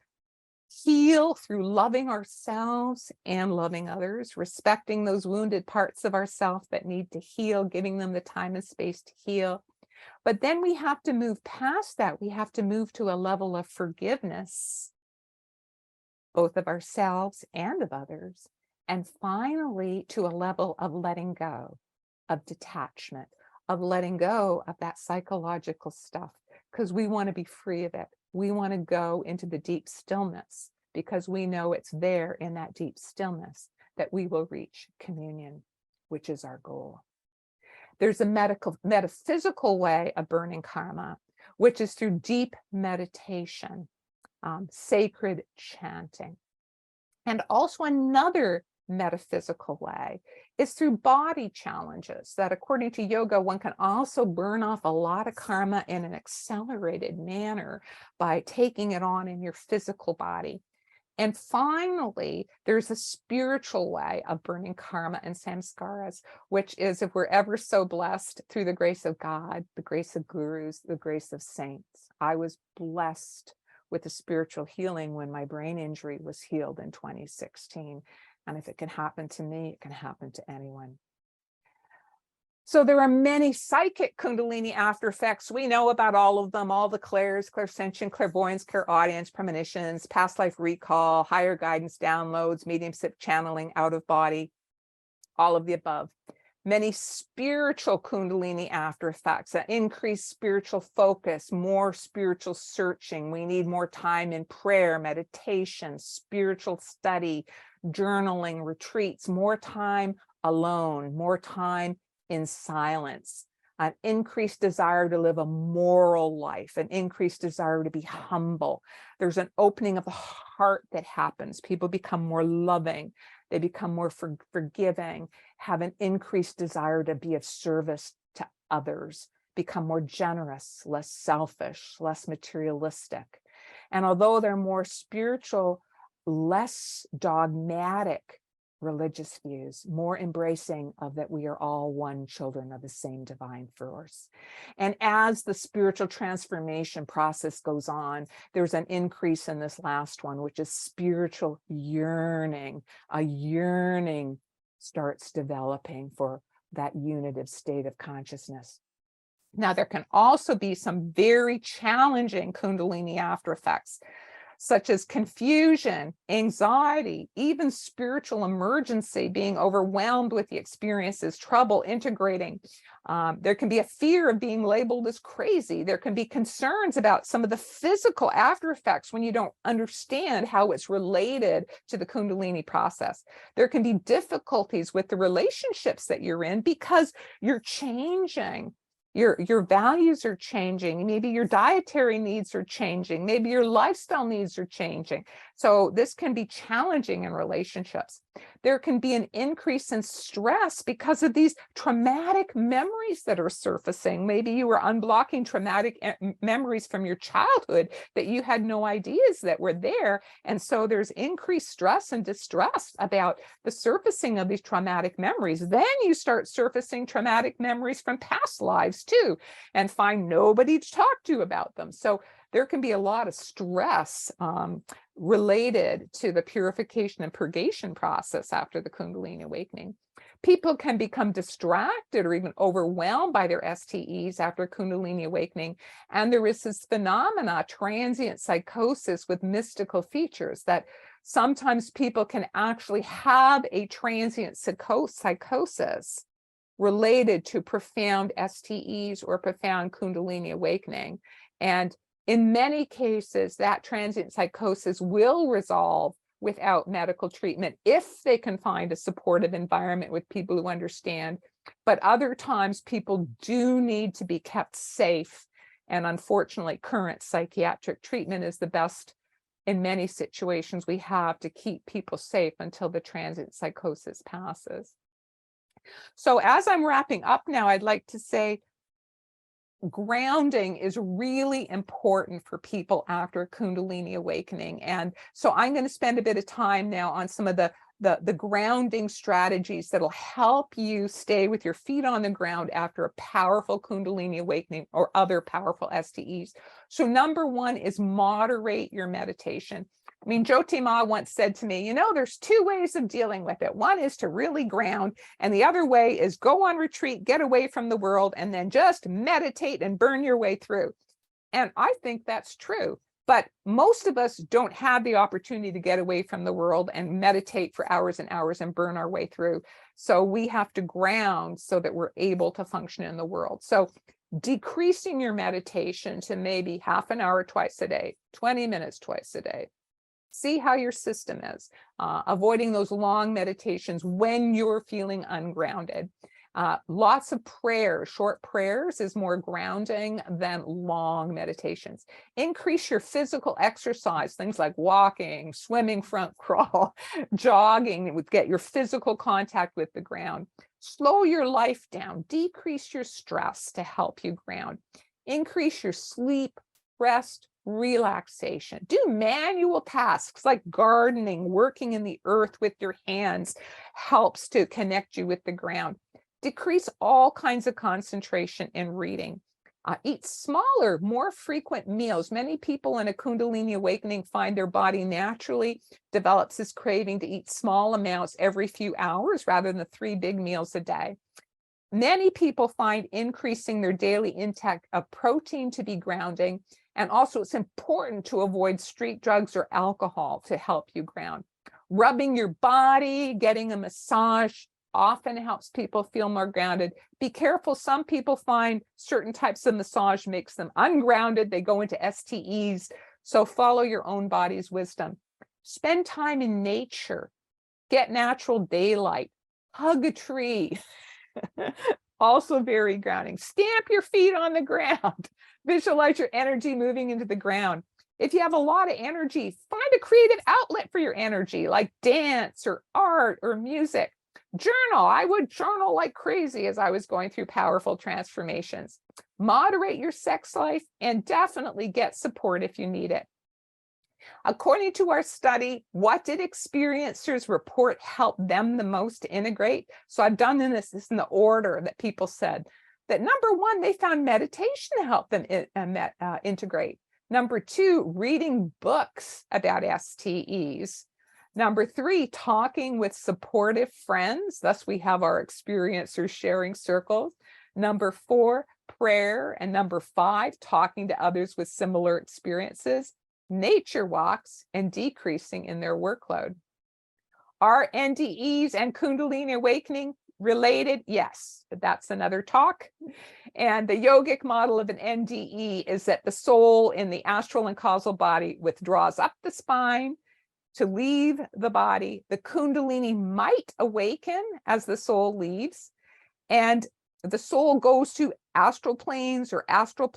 heal through loving ourselves and loving others, respecting those wounded parts of ourselves that need to heal, giving them the time and space to heal. But then we have to move past that. We have to move to a level of forgiveness, both of ourselves and of others. And finally, to a level of letting go, of detachment, of letting go of that psychological stuff, because we want to be free of it. We want to go into the deep stillness, because we know it's there in that deep stillness that we will reach communion, which is our goal. There's a metaphysical way of burning karma, which is through deep meditation, sacred chanting. And also another metaphysical way is through body challenges that, according to yoga, one can also burn off a lot of karma in an accelerated manner by taking it on in your physical body. And finally, there's a spiritual way of burning karma and samskaras, which is, if we're ever so blessed, through the grace of God, the grace of gurus, the grace of saints. I was blessed with a spiritual healing when my brain injury was healed in 2016. And if it can happen to me, it can happen to anyone. So there are many psychic Kundalini after effects. We know about all of them, all the clairs, clairsentient, clairvoyance, clairaudience, premonitions, past life recall, higher guidance downloads, mediumship channeling, out of body, all of the above. Many spiritual Kundalini after effects, that increased spiritual focus, more spiritual searching. We need more time in prayer, meditation, spiritual study, journaling, retreats, more time alone, more time in silence, an increased desire to live a moral life, an increased desire to be humble. There's an opening of the heart that happens. People become more loving. They become more forgiving, have an increased desire to be of service to others, become more generous, less selfish, less materialistic. And although they're more spiritual, less dogmatic religious views, more embracing of that we are all one, children of the same divine force. And as the spiritual transformation process goes on, there's an increase in this last one, which is spiritual yearning. A yearning starts developing for that unitive state of consciousness. Now, there can also be some very challenging Kundalini after effects, such as confusion, anxiety, even spiritual emergency, being overwhelmed with the experiences, trouble integrating. There can be a fear of being labeled as crazy. There can be concerns about some of the physical after effects when you don't understand how it's related to the Kundalini process. There can be difficulties with the relationships that you're in because you're changing. Your values are changing. Maybe your dietary needs are changing. Maybe your lifestyle needs are changing. So this can be challenging in relationships. There can be an increase in stress because of these traumatic memories that are surfacing. Maybe you were unblocking traumatic memories from your childhood that you had no ideas that were there. And so there's increased stress and distress about the surfacing of these traumatic memories. Then you start surfacing traumatic memories from past lives too, and find nobody to talk to about them. So there can be a lot of stress related to the purification and purgation process after the Kundalini awakening. People can become distracted or even overwhelmed by their STEs after Kundalini awakening. And there is this phenomena, transient psychosis with mystical features, that sometimes people can actually have a transient psychosis related to profound STEs or profound Kundalini awakening. And in many cases, that transient psychosis will resolve without medical treatment if they can find a supportive environment with people who understand. But other times, people do need to be kept safe. And unfortunately, current psychiatric treatment is the best in many situations we have to keep people safe until the transient psychosis passes. So as I'm wrapping up now, I'd like to say grounding is really important for people after Kundalini awakening. And so I'm going to spend a bit of time now on some of the grounding strategies that'll help you stay with your feet on the ground after a powerful Kundalini awakening or other powerful STEs. So number one is moderate your meditation. I mean, Jyoti Ma once said to me, there's two ways of dealing with it. One is to really ground, and the other way is go on retreat, get away from the world, and then just meditate and burn your way through. And I think that's true. But most of us don't have the opportunity to get away from the world and meditate for hours and hours and burn our way through. So we have to ground so that we're able to function in the world. So decreasing your meditation to maybe half an hour twice a day, 20 minutes twice a day. See how your system is. Avoiding those long meditations when you're feeling ungrounded. Lots of prayers, short prayers is more grounding than long meditations. Increase your physical exercise, things like walking, swimming, front crawl, jogging, get your physical contact with the ground. Slow your life down, decrease your stress to help you ground. Increase your sleep, rest, relaxation. Do manual tasks like gardening, working in the earth with your hands helps to connect you with the ground. Decrease all kinds of concentration in reading. Eat smaller, more frequent meals. Many people in a Kundalini awakening find their body naturally develops this craving to eat small amounts every few hours rather than 3 big meals a day. Many people find increasing their daily intake of protein to be grounding. And also it's important to avoid street drugs or alcohol to help you ground. Rubbing your body, getting a massage often helps people feel more grounded. Be careful, some people find certain types of massage makes them ungrounded. They go into STEs. So follow your own body's wisdom. Spend time in nature. Get natural daylight. Hug a tree. Also very grounding. Stamp your feet on the ground. Visualize your energy moving into the ground. If you have a lot of energy, find a creative outlet for your energy, like dance or art or music. Journal. I would journal like crazy as I was going through powerful transformations. Moderate your sex life and definitely get support if you need it. According to our study, what did experiencers report helped them the most to integrate? So I've done this in the order that people said. That number one, they found meditation to help them integrate. Number two, reading books about STEs. Number 3, talking with supportive friends. Thus, we have our experiencers sharing circles. Number 4, prayer. And number 5, talking to others with similar experiences, nature walks, and decreasing in their workload. Are NDEs and Kundalini awakening related? Yes, but that's another talk. And the yogic model of an NDE is that the soul in the astral and causal body withdraws up the spine to leave the body. The Kundalini might awaken as the soul leaves, and the soul goes to astral planes or astral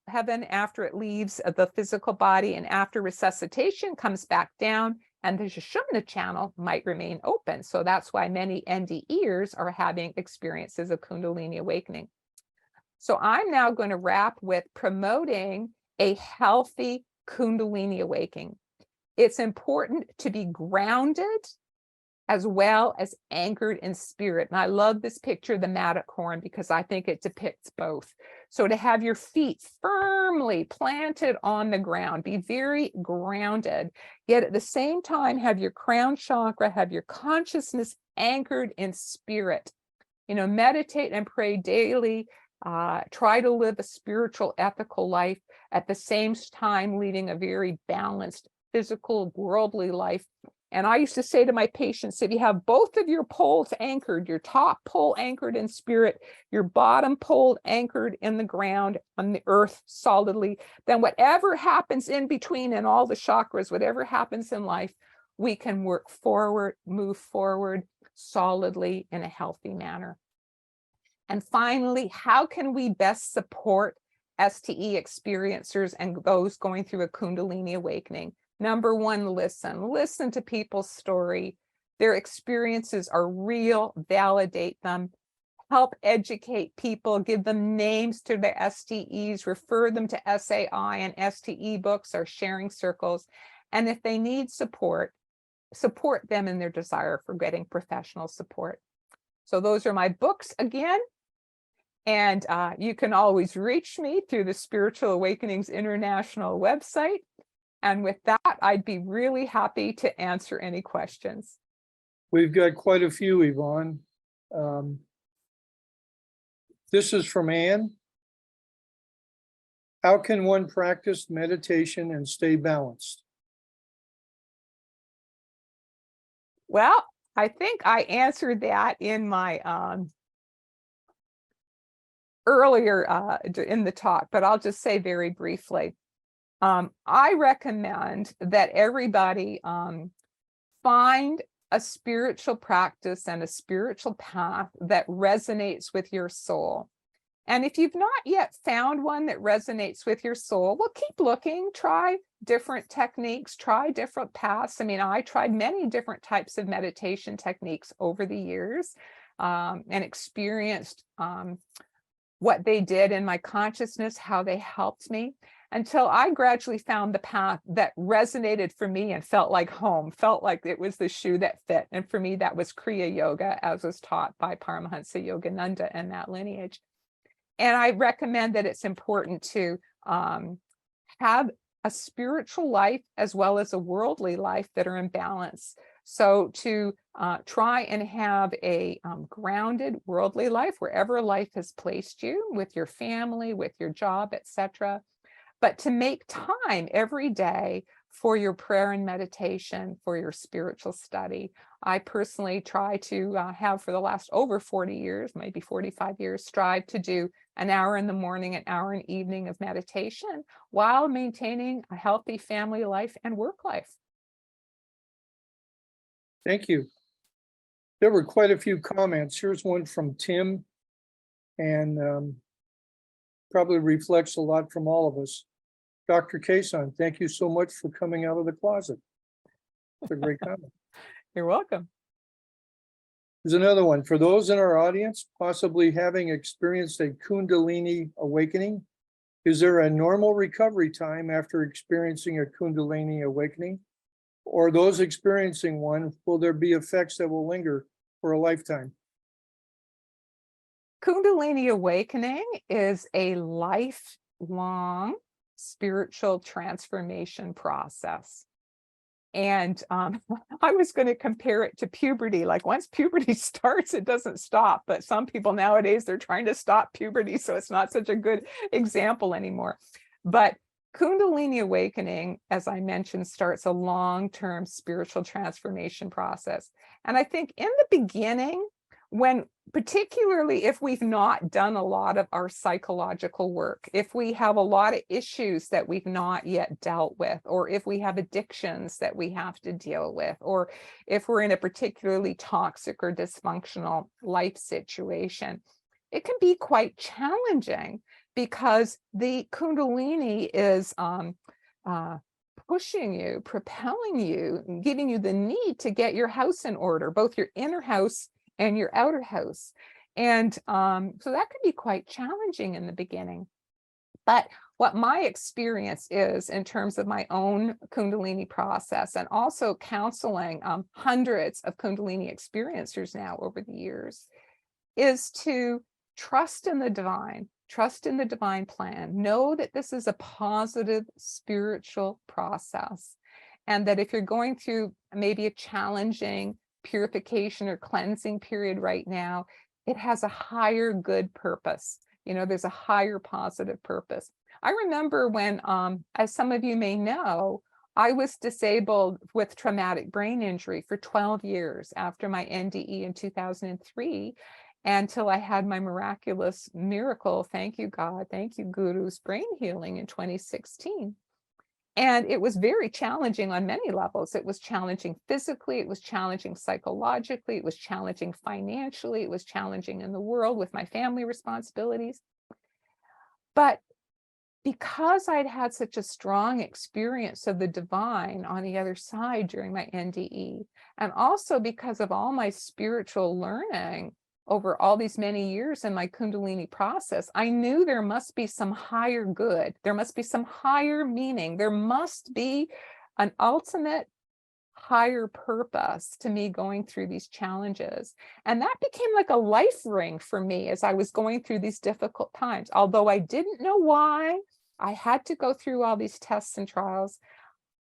heaven after it leaves the physical body, and after resuscitation comes back down, and the Sushumna channel might remain open. So that's why many NDEers are having experiences of Kundalini awakening. So I'm now going to wrap with promoting a healthy Kundalini awakening. It's important to be grounded as well as anchored in spirit. And I love this picture, the Matterhorn, because I think it depicts both. So to have your feet firmly planted on the ground, be very grounded, yet at the same time have your crown chakra, have your consciousness anchored in spirit. Meditate and pray daily. Try to live a spiritual, ethical life, at the same time leading a very balanced physical, worldly life. And I used to say to my patients, if you have both of your poles anchored, your top pole anchored in spirit, your bottom pole anchored in the ground, on the earth solidly, then whatever happens in between in all the chakras, whatever happens in life, we can work forward, move forward solidly in a healthy manner. And finally, how can we best support STE experiencers and those going through a Kundalini awakening? Number 1, listen to people's story. Their experiences are real, validate them, help educate people, give them names to the STEs, refer them to SAI and STE books or sharing circles. And if they need support them in their desire for getting professional support. So those are my books again. And you can always reach me through the Spiritual Awakenings International website. And with that, I'd be really happy to answer any questions. We've got quite a few, Yvonne. This is from Anne. How can one practice meditation and stay balanced? Well, I think I answered that in my earlier in the talk, but I'll just say very briefly. I recommend that everybody find a spiritual practice and a spiritual path that resonates with your soul. And if you've not yet found one that resonates with your soul, well, keep looking, try different techniques, try different paths. I mean, I tried many different types of meditation techniques over the years and experienced what they did in my consciousness, how they helped me, until I gradually found the path that resonated for me and felt like home, felt like it was the shoe that fit. And for me, that was Kriya Yoga, as was taught by Paramahansa Yogananda and that lineage. And I recommend that it's important to have a spiritual life as well as a worldly life that are in balance. So to try and have a grounded worldly life wherever life has placed you, with your family, with your job, etc. But to make time every day for your prayer and meditation, for your spiritual study. I personally try to have, for the last over 40 years, maybe 45 years, strive to do an hour in the morning, an hour in the evening of meditation while maintaining a healthy family life and work life. Thank you. There were quite a few comments. Here's one from Tim, and probably reflects a lot from all of us. Dr. Kason, thank you so much for coming out of the closet. That's a great comment. You're welcome. There's another one. For those in our audience possibly having experienced a Kundalini awakening, is there a normal recovery time after experiencing a Kundalini awakening? Or those experiencing one, will there be effects that will linger for a lifetime? Kundalini awakening is a lifelong spiritual transformation process. And I was going to compare it to puberty. Like once puberty starts, it doesn't stop. But some people nowadays, they're trying to stop puberty. So it's not such a good example anymore. But Kundalini awakening, as I mentioned, starts a long-term spiritual transformation process. And I think in the beginning, when particularly if we've not done a lot of our psychological work, if we have a lot of issues that we've not yet dealt with, or if we have addictions that we have to deal with, or if we're in a particularly toxic or dysfunctional life situation, it can be quite challenging because the Kundalini is pushing you, propelling you, giving you the need to get your house in order, both your inner house and your outer house. And so that can be quite challenging in the beginning. But what my experience is in terms of my own Kundalini process, and also counseling hundreds of Kundalini experiencers now over the years, is to trust in the divine, trust in the divine plan, know that this is a positive spiritual process. And that if you're going through maybe a challenging purification or cleansing period right now, it has a higher good purpose. You know, there's a higher positive purpose. I remember when, as some of you may know, I was disabled with traumatic brain injury for 12 years after my NDE in 2003, until I had my miraculous miracle, thank you God, thank you Guru's brain healing in 2016. And it was very challenging on many levels. It was challenging physically, it was challenging psychologically, it was challenging financially, it was challenging in the world with my family responsibilities. But because I'd had such a strong experience of the divine on the other side during my NDE, and also because of all my spiritual learning over all these many years in my Kundalini process, I knew there must be some higher good. There must be some higher meaning. There must be an ultimate higher purpose to me going through these challenges. And that became like a life ring for me as I was going through these difficult times. Although I didn't know why I had to go through all these tests and trials,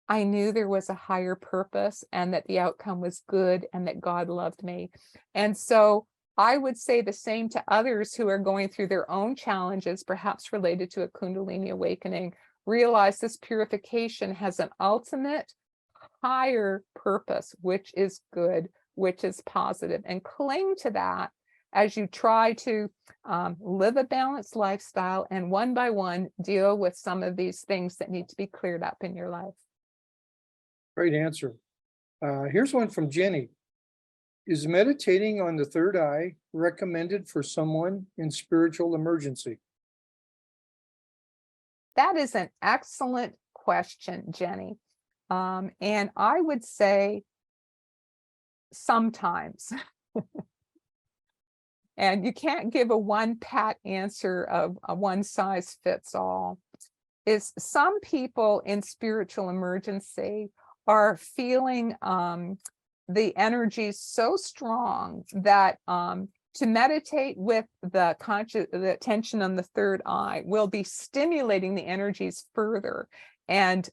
I knew there was a higher purpose and that the outcome was good and that God loved me. And so I would say the same to others who are going through their own challenges, perhaps related to a Kundalini awakening. Realize this purification has an ultimate higher purpose, which is good, which is positive, and cling to that as you try to live a balanced lifestyle and one by one deal with some of these things that need to be cleared up in your life. Great answer. Here's one from Jenny. Is meditating on the third eye recommended for someone in spiritual emergency? That is an excellent question, Jenny. And I would say sometimes. And you can't give a one pat answer of a one size fits all. Is some people in spiritual emergency are feeling the energy so strong that to meditate with the attention on the third eye will be stimulating the energies further, and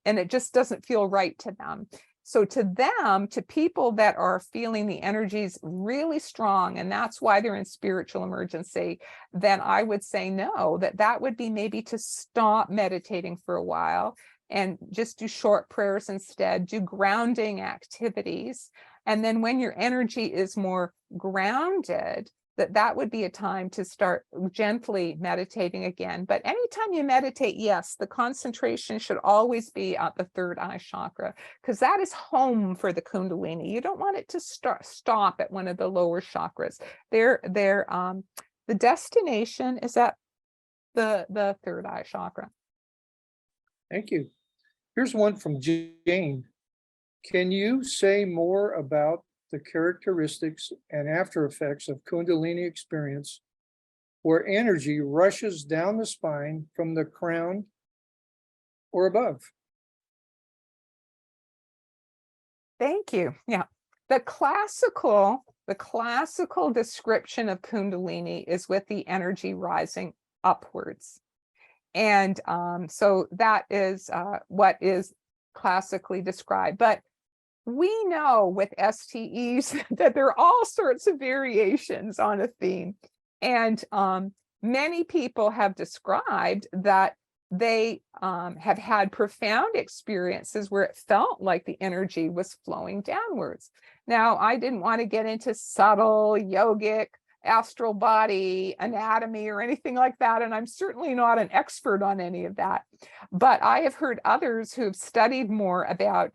it just doesn't feel right to them. So to them, to people that are feeling the energies really strong, and that's why they're in spiritual emergency, then I would say no, that would be maybe to stop meditating for a while and just do short prayers instead, do grounding activities. And then when your energy is more grounded, that would be a time to start gently meditating again. But anytime you meditate, yes, the concentration should always be at the third eye chakra, because that is home for the Kundalini. You don't want it to stop at one of the lower chakras. The destination is at the third eye chakra. Thank you. Here's one from Jane. Can you say more about the characteristics and after effects of Kundalini experience, where energy rushes down the spine from the crown or above? Thank you. Yeah. The classical description of Kundalini is with the energy rising upwards. And so that is what is classically described. But we know with STEs that there are all sorts of variations on a theme. And many people have described that they have had profound experiences where it felt like the energy was flowing downwards. Now, I didn't want to get into subtle yogic astral body anatomy or anything like that, and I'm certainly not an expert on any of that. But I have heard others who've studied more about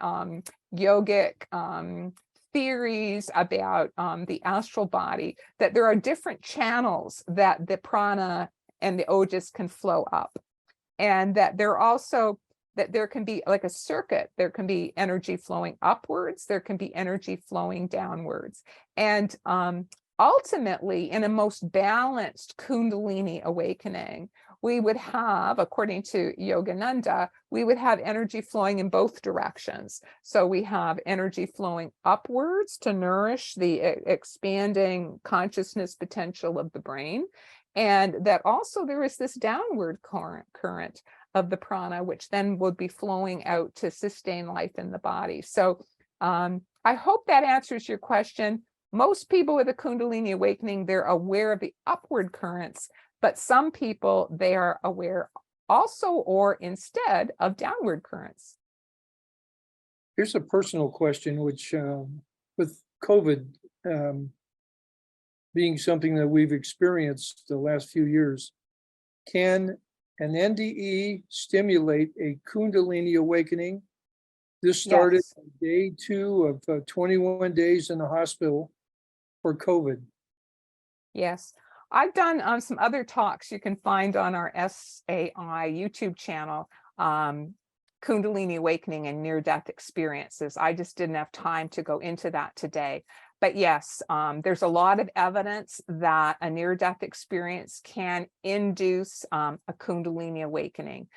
yogic theories about the astral body, that there are different channels that the prana and the ojas can flow up, and that there can be like a circuit. There can be energy flowing upwards, there can be energy flowing downwards, and ultimately, in a most balanced Kundalini awakening, we would have, according to Yogananda, we would have energy flowing in both directions. So we have energy flowing upwards to nourish the expanding consciousness potential of the brain. And that also there is this downward current of the prana, which then would be flowing out to sustain life in the body. So I hope that answers your question. Most people with a Kundalini awakening, they're aware of the upward currents, but some people, they are aware also or instead of downward currents. Here's a personal question, which with COVID being something that we've experienced the last few years, can an NDE stimulate a Kundalini awakening? This started Yes. on day 2 of 21 days in the hospital for COVID. Yes. I've done some other talks you can find on our SAI YouTube channel, Kundalini Awakening and Near-Death Experiences. I just didn't have time to go into that today. But yes, there's a lot of evidence that a near-death experience can induce a Kundalini awakening,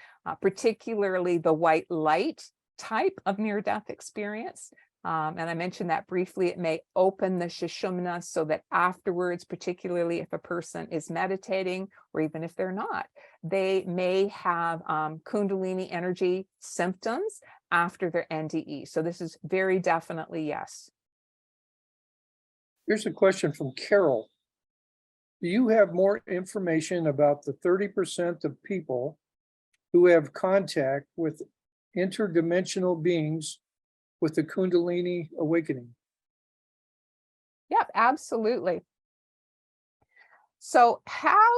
particularly the white light type of near-death experience. And I mentioned that briefly. It may open the Sushumna so that afterwards, particularly if a person is meditating, or even if they're not, they may have Kundalini energy symptoms after their NDE. So this is very definitely yes. Here's a question from Carol. Do you have more information about the 30% of people who have contact with interdimensional beings with the Kundalini awakening? Yep, absolutely. So how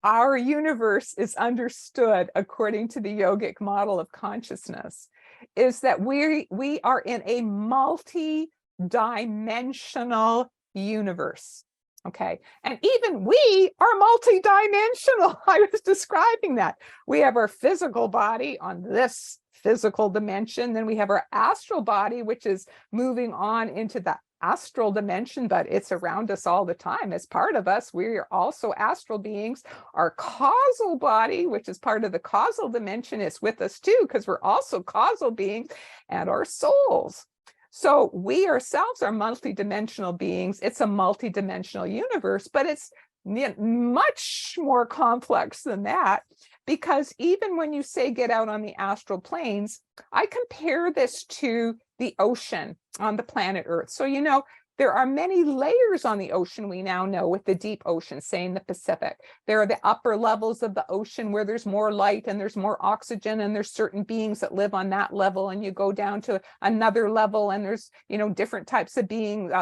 our universe is understood according to the yogic model of consciousness is that we are in a multi-dimensional universe. Okay. And even we are multi-dimensional. I was describing that. We have our physical body on this physical dimension. Then we have our astral body, which is moving on into the astral dimension, but it's around us all the time. As part of us, we are also astral beings. Our causal body, which is part of the causal dimension, is with us too, because we're also causal beings, and our souls. So we ourselves are multidimensional beings. It's a multidimensional universe, but it's much more complex than that, because even when you say get out on the astral planes, I compare this to the ocean on the planet Earth. So, you know, there are many layers on the ocean, we now know, with the deep ocean, say in the Pacific. There are the upper levels of the ocean where there's more light and there's more oxygen, and there's certain beings that live on that level. And you go down to another level and there's, you know, different types of beings,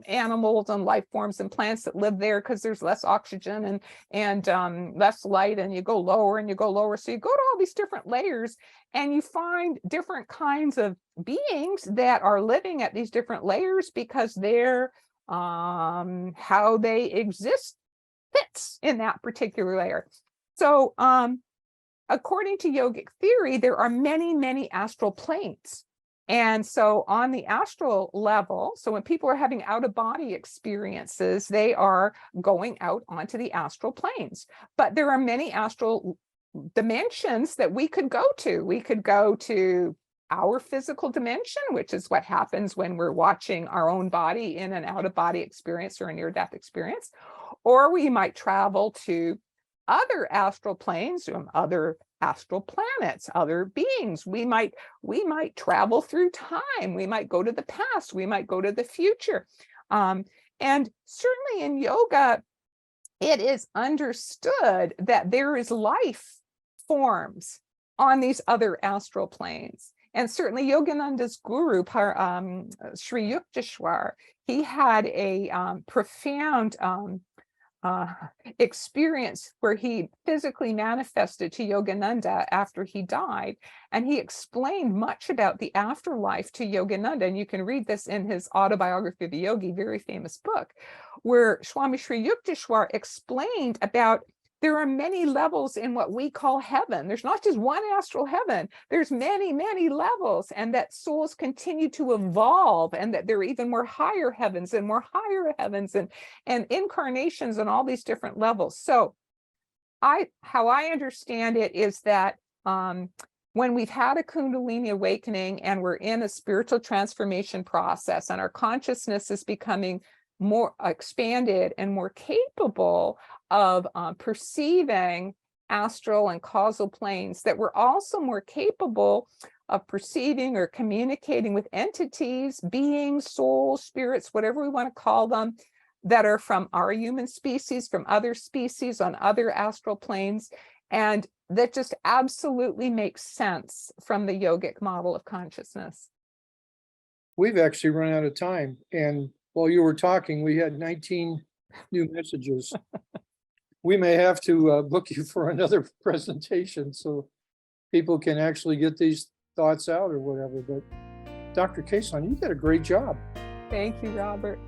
animals and life forms and plants that live there because there's less oxygen and less light, and you go lower and you go lower. So you go to all these different layers and you find different kinds of beings that are living at these different layers because they're how they exist fits in that particular layer. So according to yogic theory, there are many, many astral planes. And so on the astral level, so when people are having out-of-body experiences, they are going out onto the astral planes. But there are many astral dimensions that we could go to. We could go to our physical dimension, which is what happens when we're watching our own body in an out-of-body experience or a near-death experience. Or we might travel to other astral planes, other astral planets, other beings. We might travel through time. We might go to the past. We might go to the future. And certainly in yoga, it is understood that there is life forms on these other astral planes. And certainly Yogananda's guru, Sri Yukteswar, he had a profound experience where he physically manifested to Yogananda after he died. And he explained much about the afterlife to Yogananda. And you can read this in his Autobiography of a Yogi, very famous book, where Swami Sri Yukteswar explained about there are many levels in what we call heaven. There's not just one astral heaven. There's many, many levels, and that souls continue to evolve, and that there are even more higher heavens and more higher heavens and incarnations and all these different levels. So how I understand it is that when we've had a Kundalini awakening and we're in a spiritual transformation process and our consciousness is becoming more expanded and more capable of perceiving astral and causal planes, that we're also more capable of perceiving or communicating with entities, beings, souls, spirits, whatever we want to call them, that are from our human species, from other species on other astral planes. And that just absolutely makes sense from the yogic model of consciousness. We've actually run out of time, and while you were talking, we had 19 new messages. We may have to book you for another presentation so people can actually get these thoughts out or whatever. But Dr. Cason, you did a great job. Thank you, Robert.